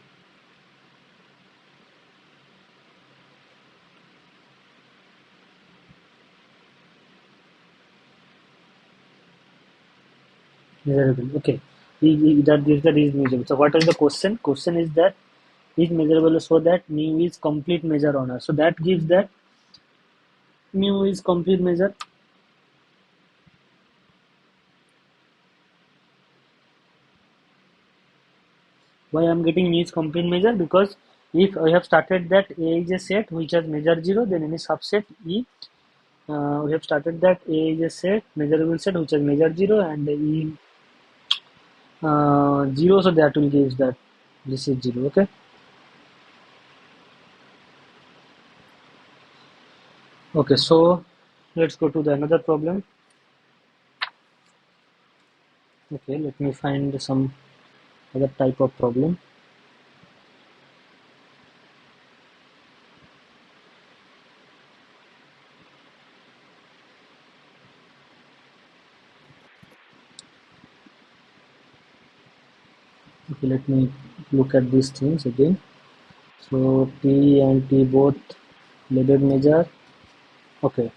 Measurable. Okay. That gives that is measurable. So what is the question? Question is that is measurable so that mu is complete measure on R. So that gives that mu is complete measure. Why I am getting mu is complete measure? Because if I have started that A is a set which has measure 0, then any subset E, we have started that A is a set, measurable set which has measure 0, and E 0, so that will give that this is 0. Okay. Okay, so let's go to the another problem. Okay, let me find some other type of problem. Okay, let me look at these things again. So P and T both Lebesgue measure. Okay,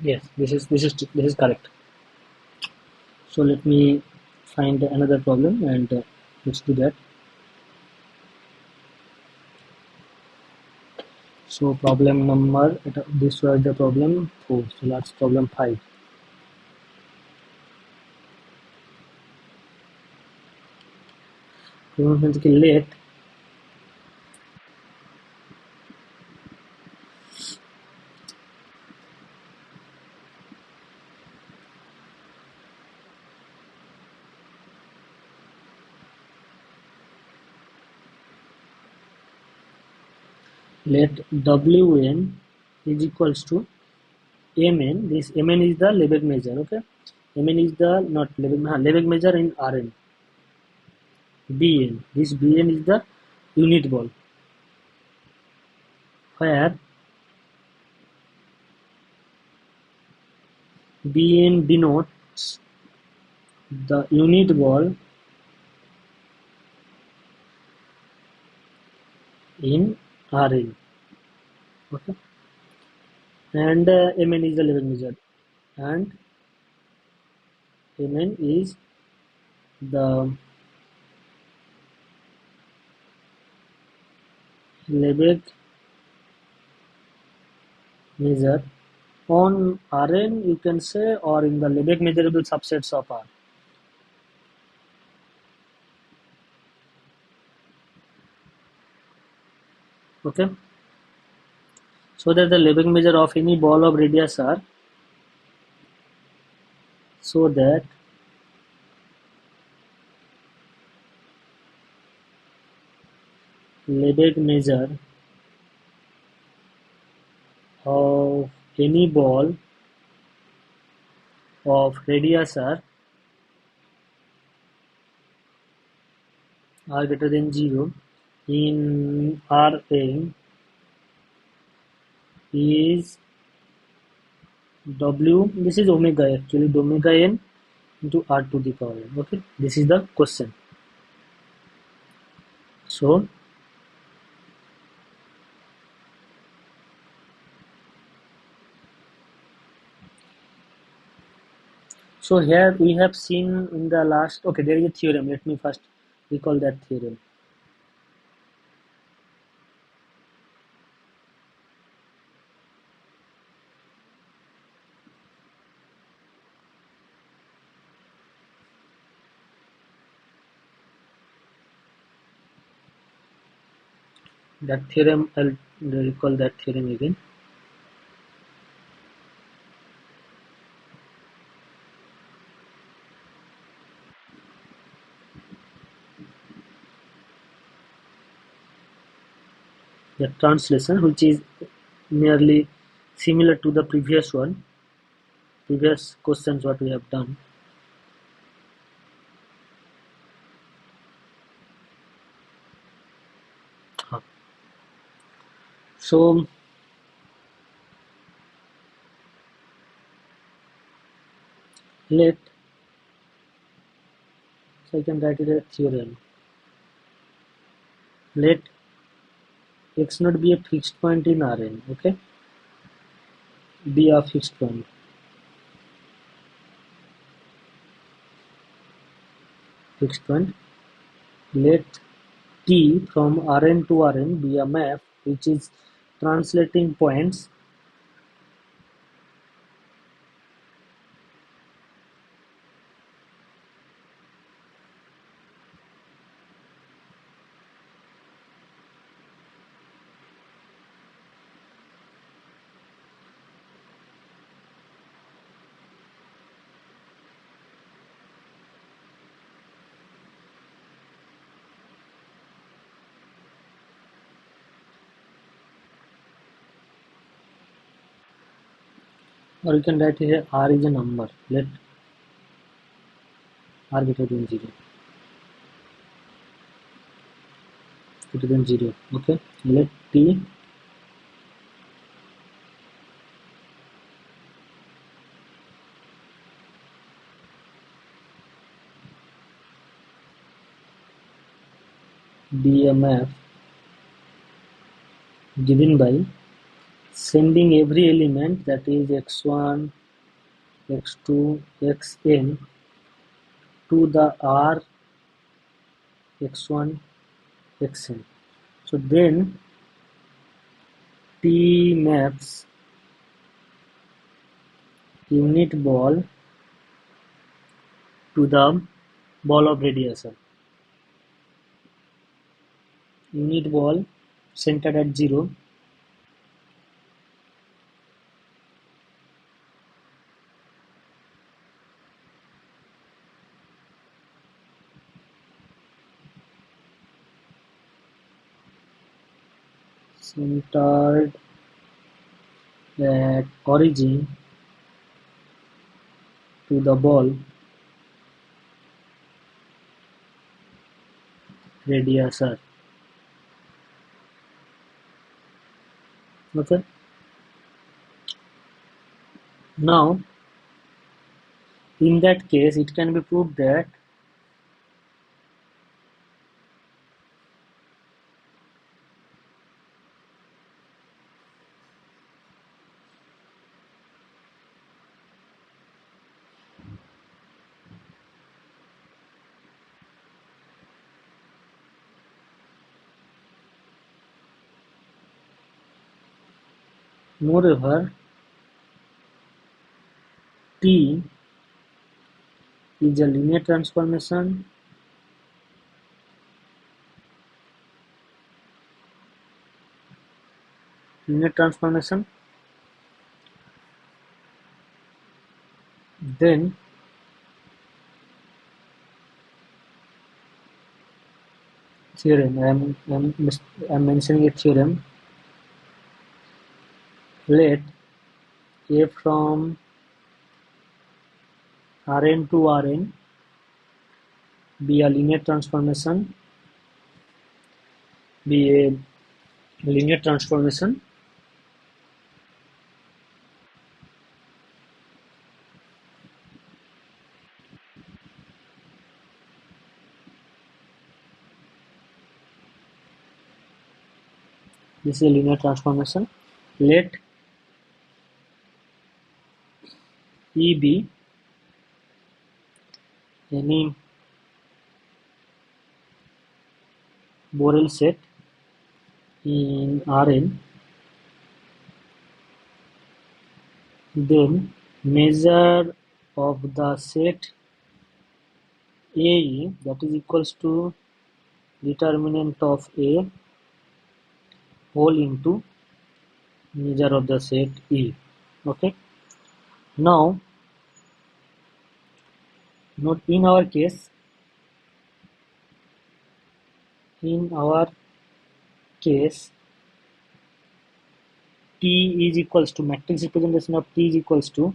Yes, this is correct. So let me find another problem and let's do that. So problem number, this was the problem 4. So that's problem 5. Problem let let Wn is equals to Mn. This Mn is the Lebesgue measure. Okay, Mn is the not Lebesgue measure in Rn. Bn. This Bn is the unit ball where Bn denotes the unit ball in Rn. Okay, and Mn is the Lebesgue measure, and Mn is the Lebesgue measure on Rn, you can say, or in the Lebesgue measurable subsets of R. Okay, so that the Lebesgue measure of any ball of radius R, so that Lebesgue measure of any ball of radius R greater than 0 in Rn is W, this is omega actually, omega n into R to the power n. Okay, this is the question. So here we have seen in the last, okay, there is a theorem. Let me first recall that theorem. That theorem, I'll recall that theorem again. The translation, which is nearly similar to the previous questions what we have done. So let, so I can write it as theorem. Let x not be a fixed point in Rn. Okay, be a fixed point. Fixed point. Let T from Rn to Rn be a map which is translating points or you can write here R is a number. Let R greater than 0. Greater than 0. Okay. Let T be a map given by sending every element, that is x1, x2, xn, to the r x1, xn. So then P maps unit ball to the ball of radiation. Unit ball centered at 0, centered at origin to the ball radius r. Okay. Now, in that case, it can be proved that moreover T is a linear transformation then theorem. I'm mentioning a theorem. Let A from Rn to Rn be a linear transformation. This is a linear transformation. Let E be any Borel set in Rn, then measure of the set AE, that is equals to determinant of A whole into measure of the set E. Okay. Now, note in our case, T is equals to matrix representation of T is equals to,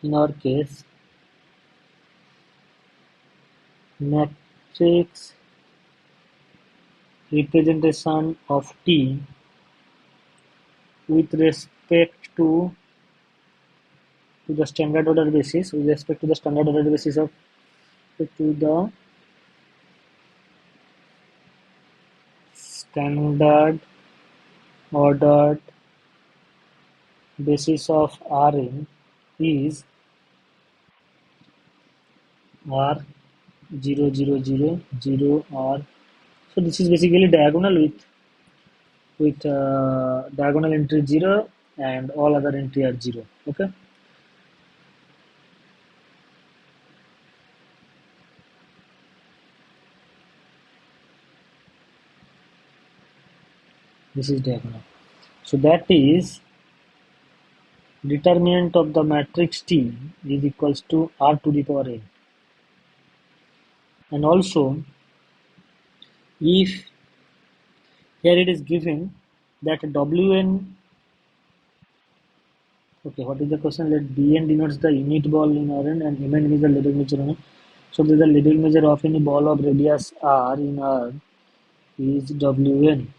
in our case, matrix representation of T with respect to the standard order basis, of the standard ordered basis of Rn is R 0 0 0 0 R. So this is basically diagonal with diagonal entry 0 and all other entry are 0. Okay. This is diagonal. So that is determinant of the matrix T is equals to R to the power n. And also, if here it is given that Wn, okay, what is the question? Let Bn denotes the unit ball in Rn and Mn is the Lebesgue measure on it. So the Lebesgue measure of any ball of radius r in R is Wn.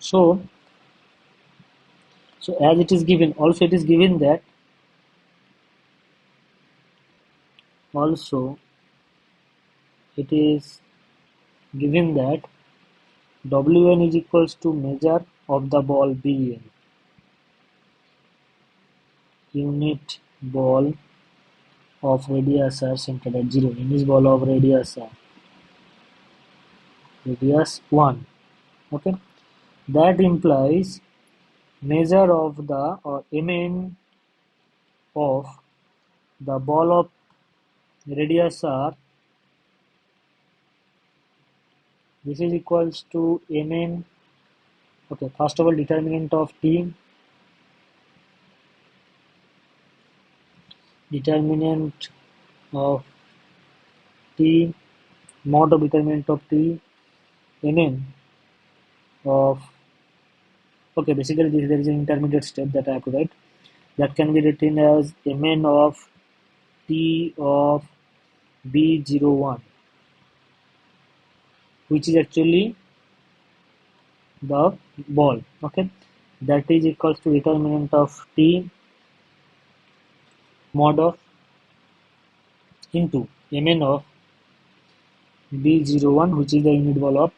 So as it is given, also it is given that Wn is equals to measure of the ball Bn, unit ball of radius are centered at 0, unit ball of radius 1. Okay, that implies measure of the or Mn of the ball of radius r, this is equals to Mn. Okay, first of all, determinant of t, determinant of t, mod of determinant of t, Mn of, okay, basically there is an intermediate step that I have to write, that can be written as Mn of t of B01, which is actually the ball. Okay, that is equals to determinant of t mod of into Mn of B01, which is the unit ball of,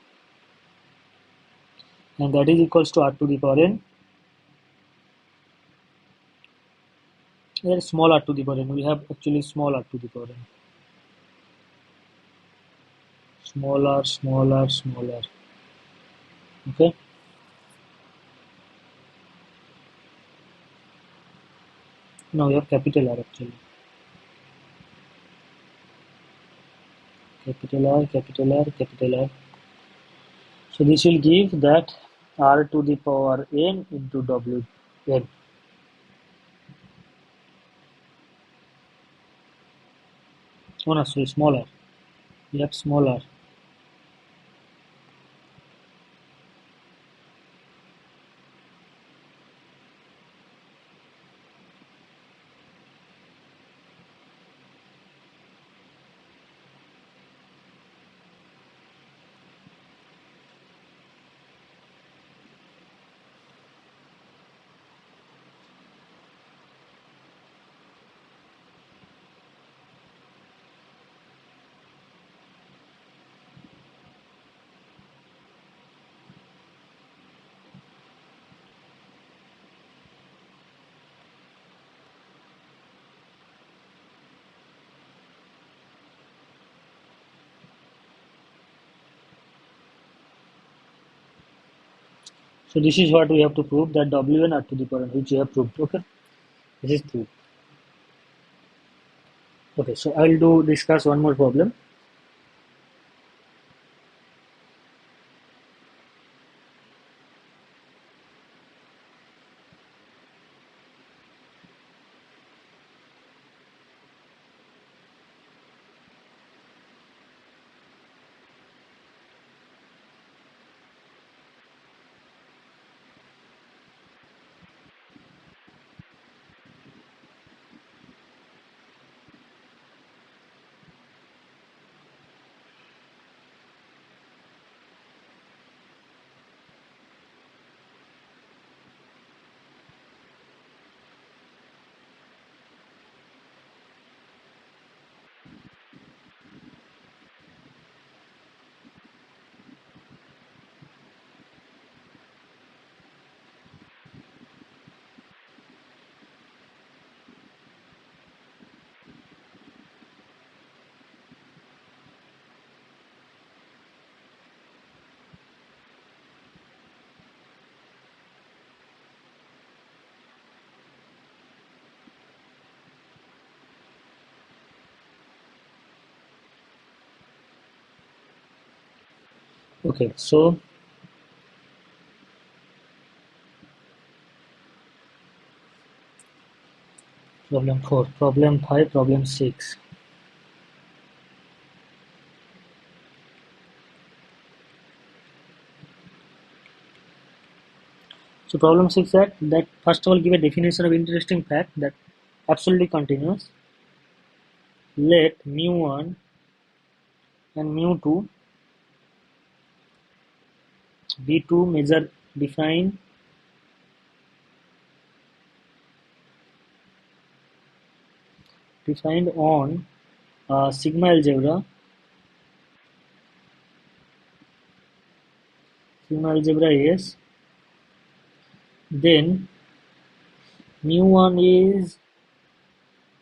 and that is equals to r to the power n. There is small r to the power n. We have actually small r to the power n. Small r, small r, small r. Okay. Now we have capital R actually. Capital R, capital R, capital R. So this will give that r to the power n into w n. Oh no, sorry, smaller. We have smaller. So this is what we have to prove, that w n r to the power n, which we have proved. Okay, this is proved. Okay, so I will discuss one more problem. Okay, so problem 4, problem 5, problem 6. So problem 6 that first of all give a definition of interesting fact that absolutely continuous. Let mu1 and mu2 be two measure defined on sigma algebra in algebra is, then mu1 is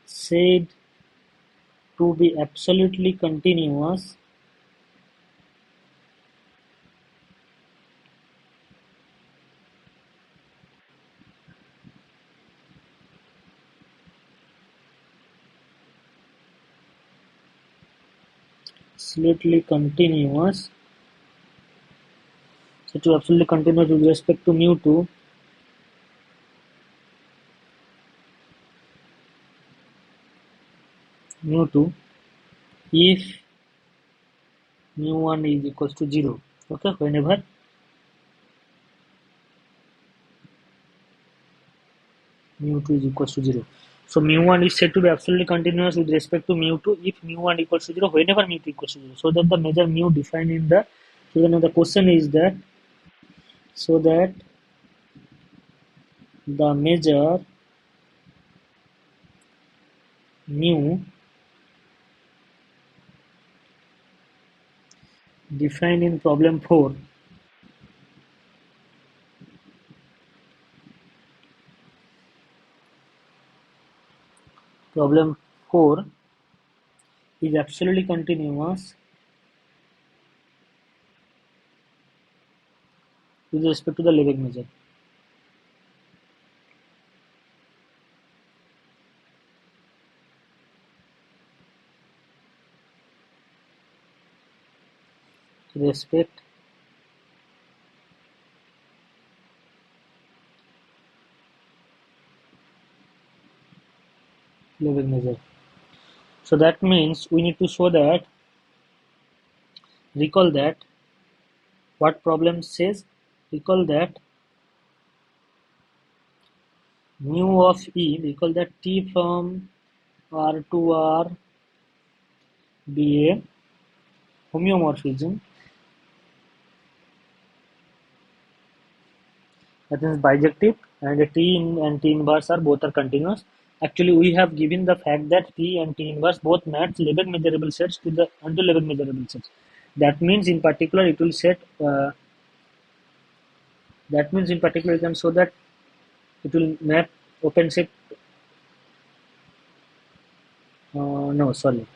said to be absolutely continuous absolutely continuous so to absolutely continuous with respect to mu2 if mu1 is equals to 0. Okay, whenever mu2 is equals to 0. So mu1 is said to be absolutely continuous with respect to mu2 if mu1 equals to 0 whenever mu2 equals to 0. So that the measure mu defined in the, so then the question is that, so that the measure mu defined in problem 4 problem 4 is absolutely continuous with respect to the Lebesgue measure. Respect Lebesgue measure. So that means we need to show that, recall that, what problem says, recall that mu of E, recall that T from R to R be a homeomorphism, that is bijective, and T and T inverse are both are continuous. Actually, we have given the fact that T and T inverse both match Lebesgue measurable sets to the unto Lebesgue measurable sets. That means in particular it will set. That means in particular you can show that it will map open set. No, sorry.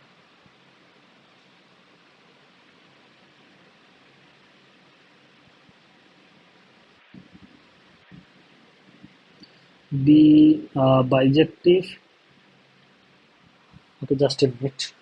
Be bijective. Okay, just a minute.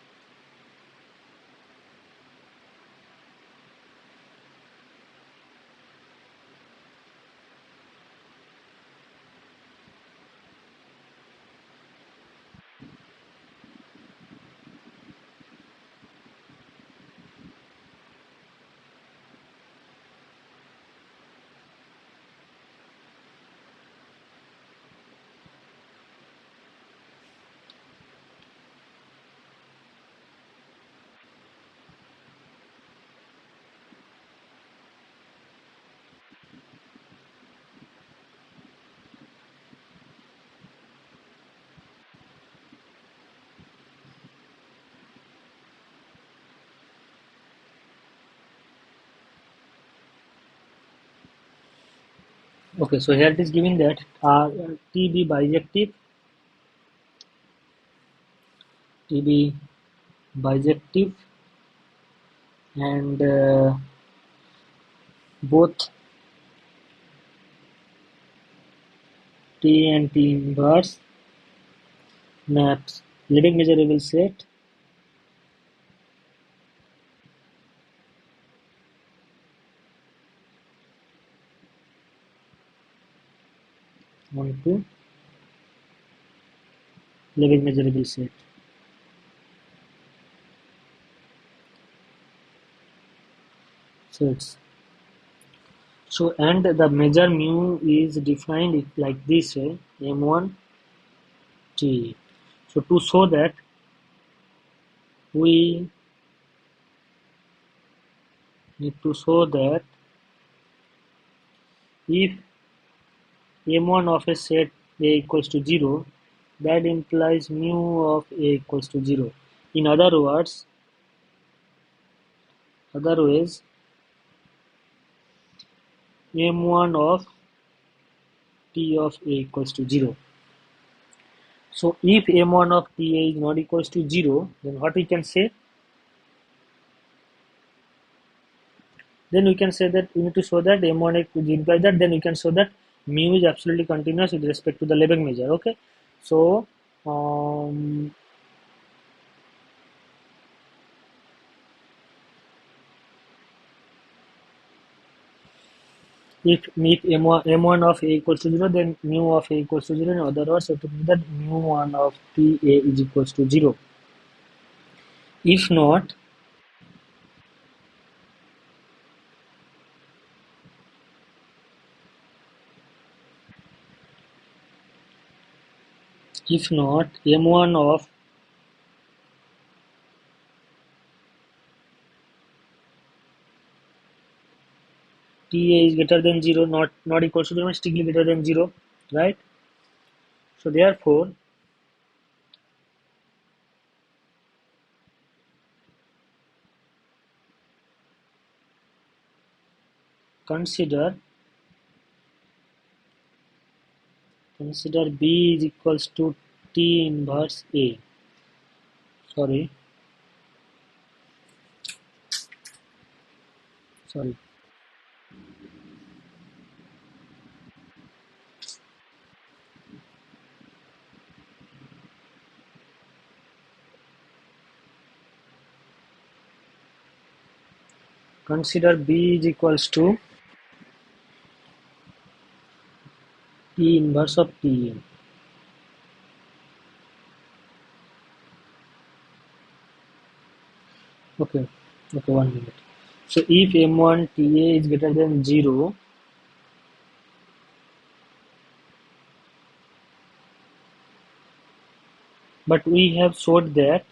Okay, so here it is given that T be bijective, T be bijective, and both T and T inverse maps Lebesgue measurable set onto Lebesgue measurable set. Sets. So and the measure mu is defined like this way, m1 t. So to show that we need to show that if m1 of a set A equals to 0, that implies mu of A equals to 0. In other ways, m1 of t of a equals to 0. So if m1 of ta is not equals to 0, then what we can say? Then we can say that we need to show that m1 imply that, then we can show that mu is absolutely continuous with respect to the Lebesgue measure. Okay, so if m1 of a equals to 0, then mu of a equals to 0. In other words, we have to mean that mu1 of ta is equals to 0. If not, m1 of ta is greater than 0, not equals to 0, strictly greater than 0, right? So therefore, consider B is equals to T inverse A. Sorry. Consider B is equals to T inverse of T. Okay, 1 minute. So if M1 TA is greater than 0, but we have showed there,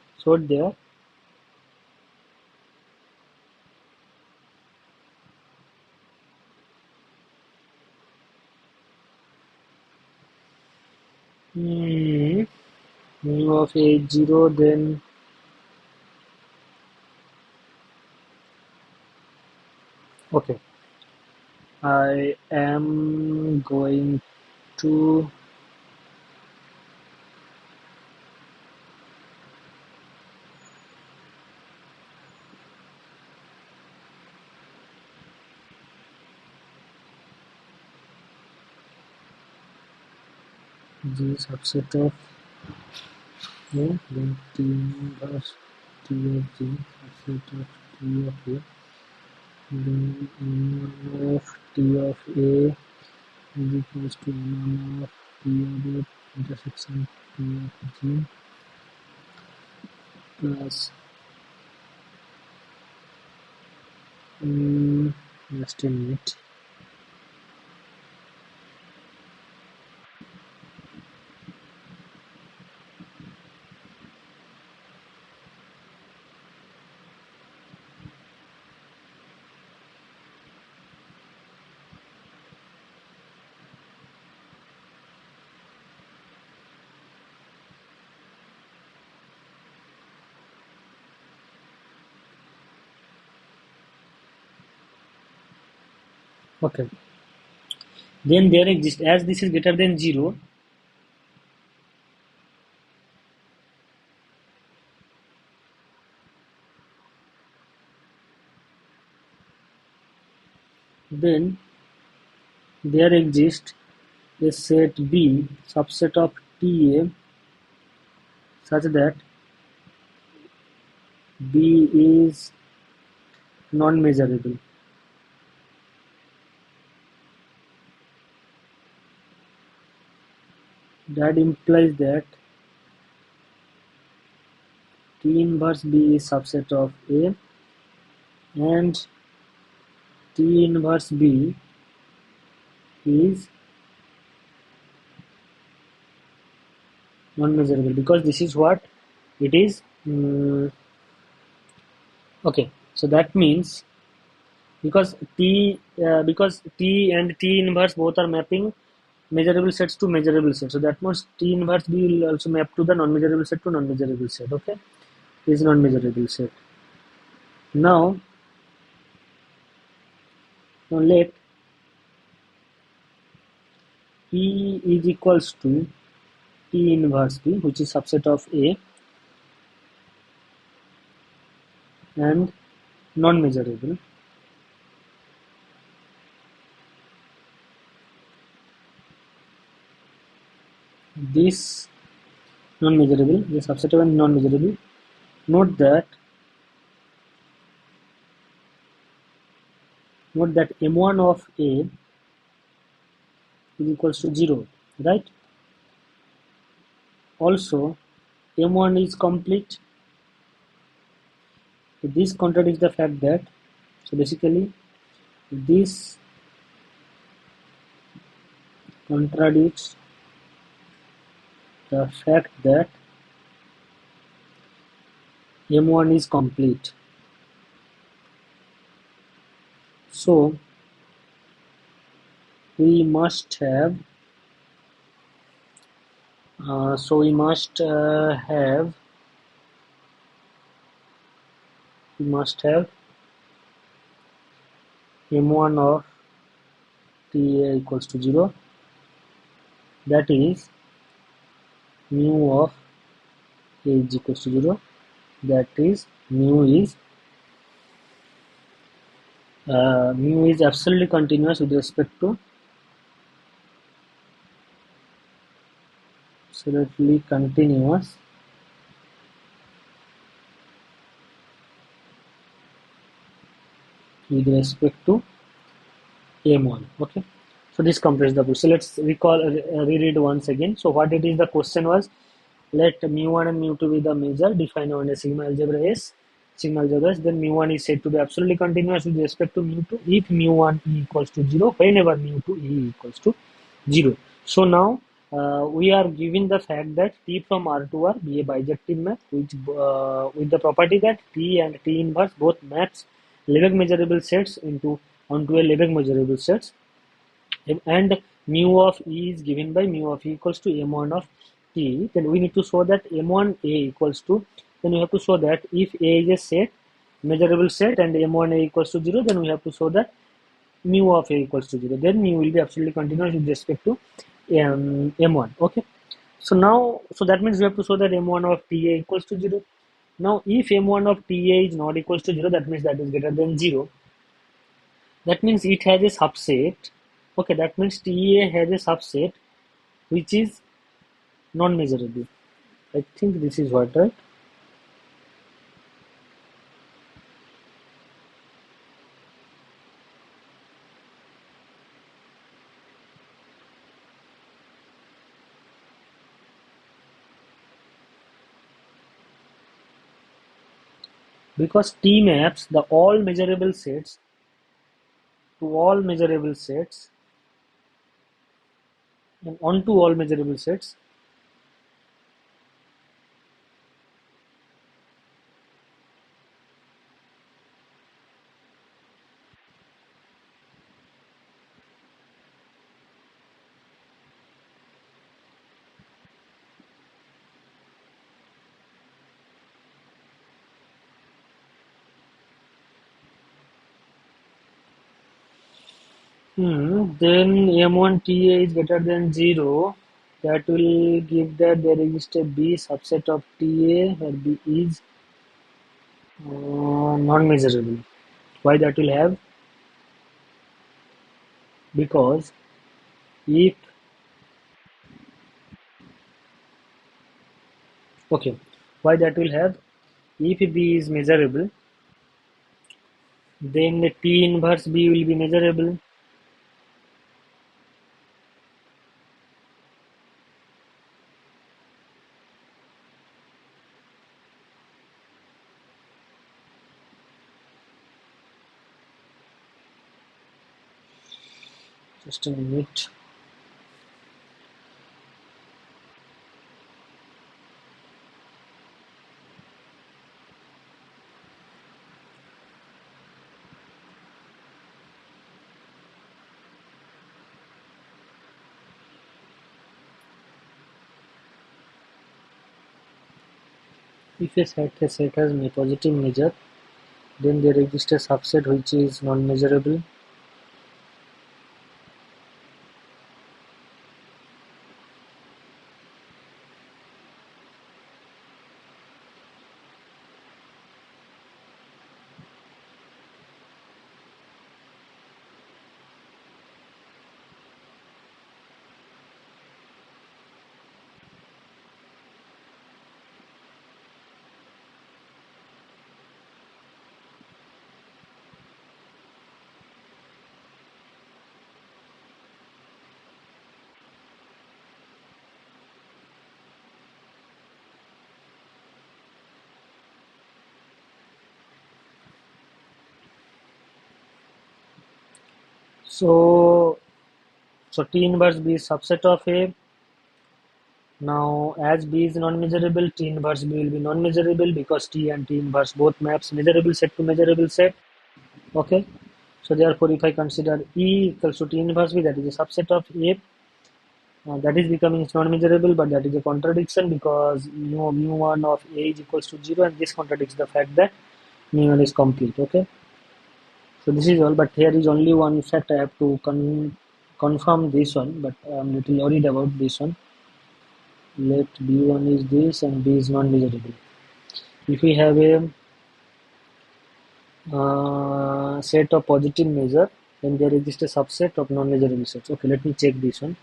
mu of A is 0, then okay, I am going to G subset of A, then T inverse T of G subset of T of A, then M1 of T of A is equals to M1 of T of A intersection T of G plus just a minute. Okay, then there exists, as this is greater than 0, then there exists a set B subset of TA such that B is non-measurable. That implies that T inverse B is subset of A and T inverse B is non-measurable, because this is what it is. Okay, so that means because T and T inverse both are mapping measurable sets to measurable sets, so that means T inverse B will also map to the non-measurable set to non-measurable set. Okay, is non-measurable set. Now let E is equals to T inverse B, which is subset of A, and non-measurable. This non-measurable, the subset of non-measurable. Note that M1 of A is equals to 0, right? Also, M1 is complete. So this contradicts the fact that, so basically this contradicts the fact that M1 is complete. So we must have we must have M1 of TA equals to 0, that is mu of A is equals to 0, that is mu is absolutely continuous with respect to absolutely continuous with respect to M1. Okay, so this completes the book. So let's reread once again. So what it is, the question was, let mu1 and mu2 be the measure defined on a sigma algebra S. Sigma algebra S, then mu1 is said to be absolutely continuous with respect to mu2 if mu1 e equals to 0, whenever mu2 e equals to 0. So now we are given the fact that T from R to R be a bijective map, which with the property that T and T inverse both maps Lebesgue measurable sets onto a Lebesgue measurable sets, and mu of E is given by mu of E equals to M1 of T. Then we need to show that M1 A equals to, then we have to show that if A is a set, measurable set, and M1 A equals to 0, then we have to show that mu of A equals to 0. Then mu will be absolutely continuous with respect to M1. Okay. So now, so that means we have to show that M1 of TA equals to 0. Now, if M1 of TA is not equals to 0, that means that is greater than 0. That means it has a subset. Okay, that means TA has a subset which is non-measurable. I think this is what, right? Because T maps the all measurable sets to all measurable sets and onto all measurable sets. Then M1 TA is greater than 0. That will give that there exists a B subset of TA where B is non-measurable. Why that will have? Because if, okay, why that will have? If B is measurable, then the T inverse B will be measurable. Just a minute. If a set has a positive measure, then there exists a subset which is non-measurable. So T inverse B is subset of A. Now, as B is non-measurable, T inverse B will be non-measurable because T and T inverse both maps measurable set to measurable set. Okay. So therefore, if I consider E equals to T inverse B, that is a subset of A. That is becoming non-measurable, but that is a contradiction because mu1 of A is equals to 0, and this contradicts the fact that mu1 is complete. Okay. So this is all, but here is only one fact I have to confirm this one, but I'm little worried about this one. Let B1 is this and B is non-measurable. If we have a set of positive measure, then there exists a subset of non-measurable sets. Okay, let me check this one.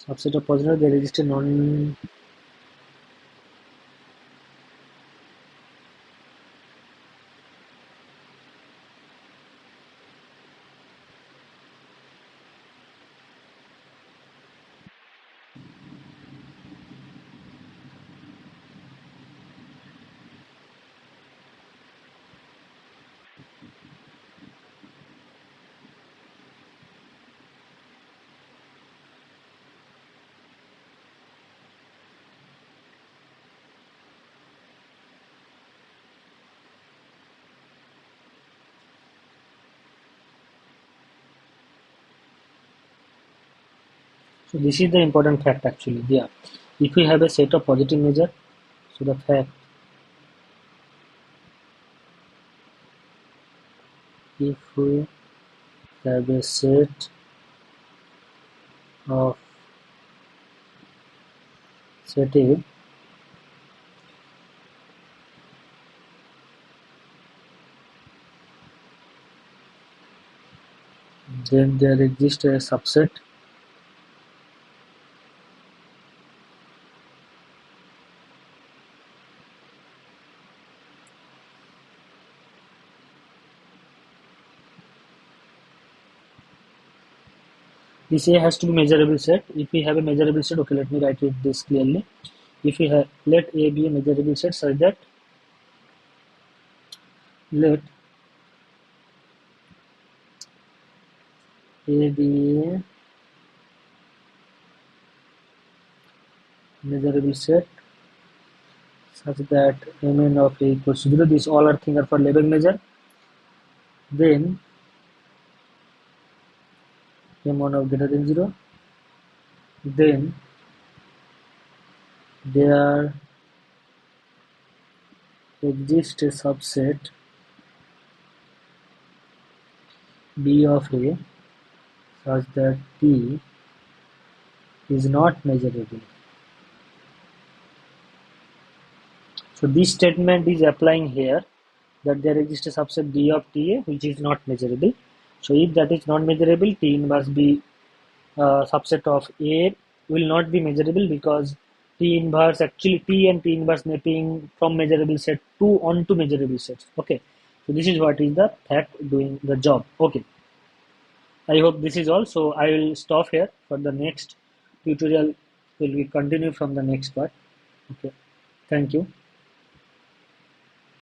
Subset of positive, there exists a non. So this is the important fact actually. Yeah, if we have a set of positive measure, so the fact if we have a set of set A, then there exists a subset this A has to be measurable set. If we have a measurable set, okay, let me write it this clearly. If we have, let A be a measurable set such that let A be a measurable set such that Mn of A equals to 0. These all are things are for Lebesgue measure. Then M1 of greater than 0. Then there exists a subset B of A such that T is not measurable. So this statement is applying here that there exists a subset B of TA which is not measurable. So if that is not measurable, T inverse B subset of A will not be measurable because T inverse actually T and T inverse mapping from measurable set to onto measurable sets. Okay, so this is what is the fact doing the job. Okay, I hope this is all. So I will stop here for the next tutorial. Will we continue from the next part? Okay, thank you.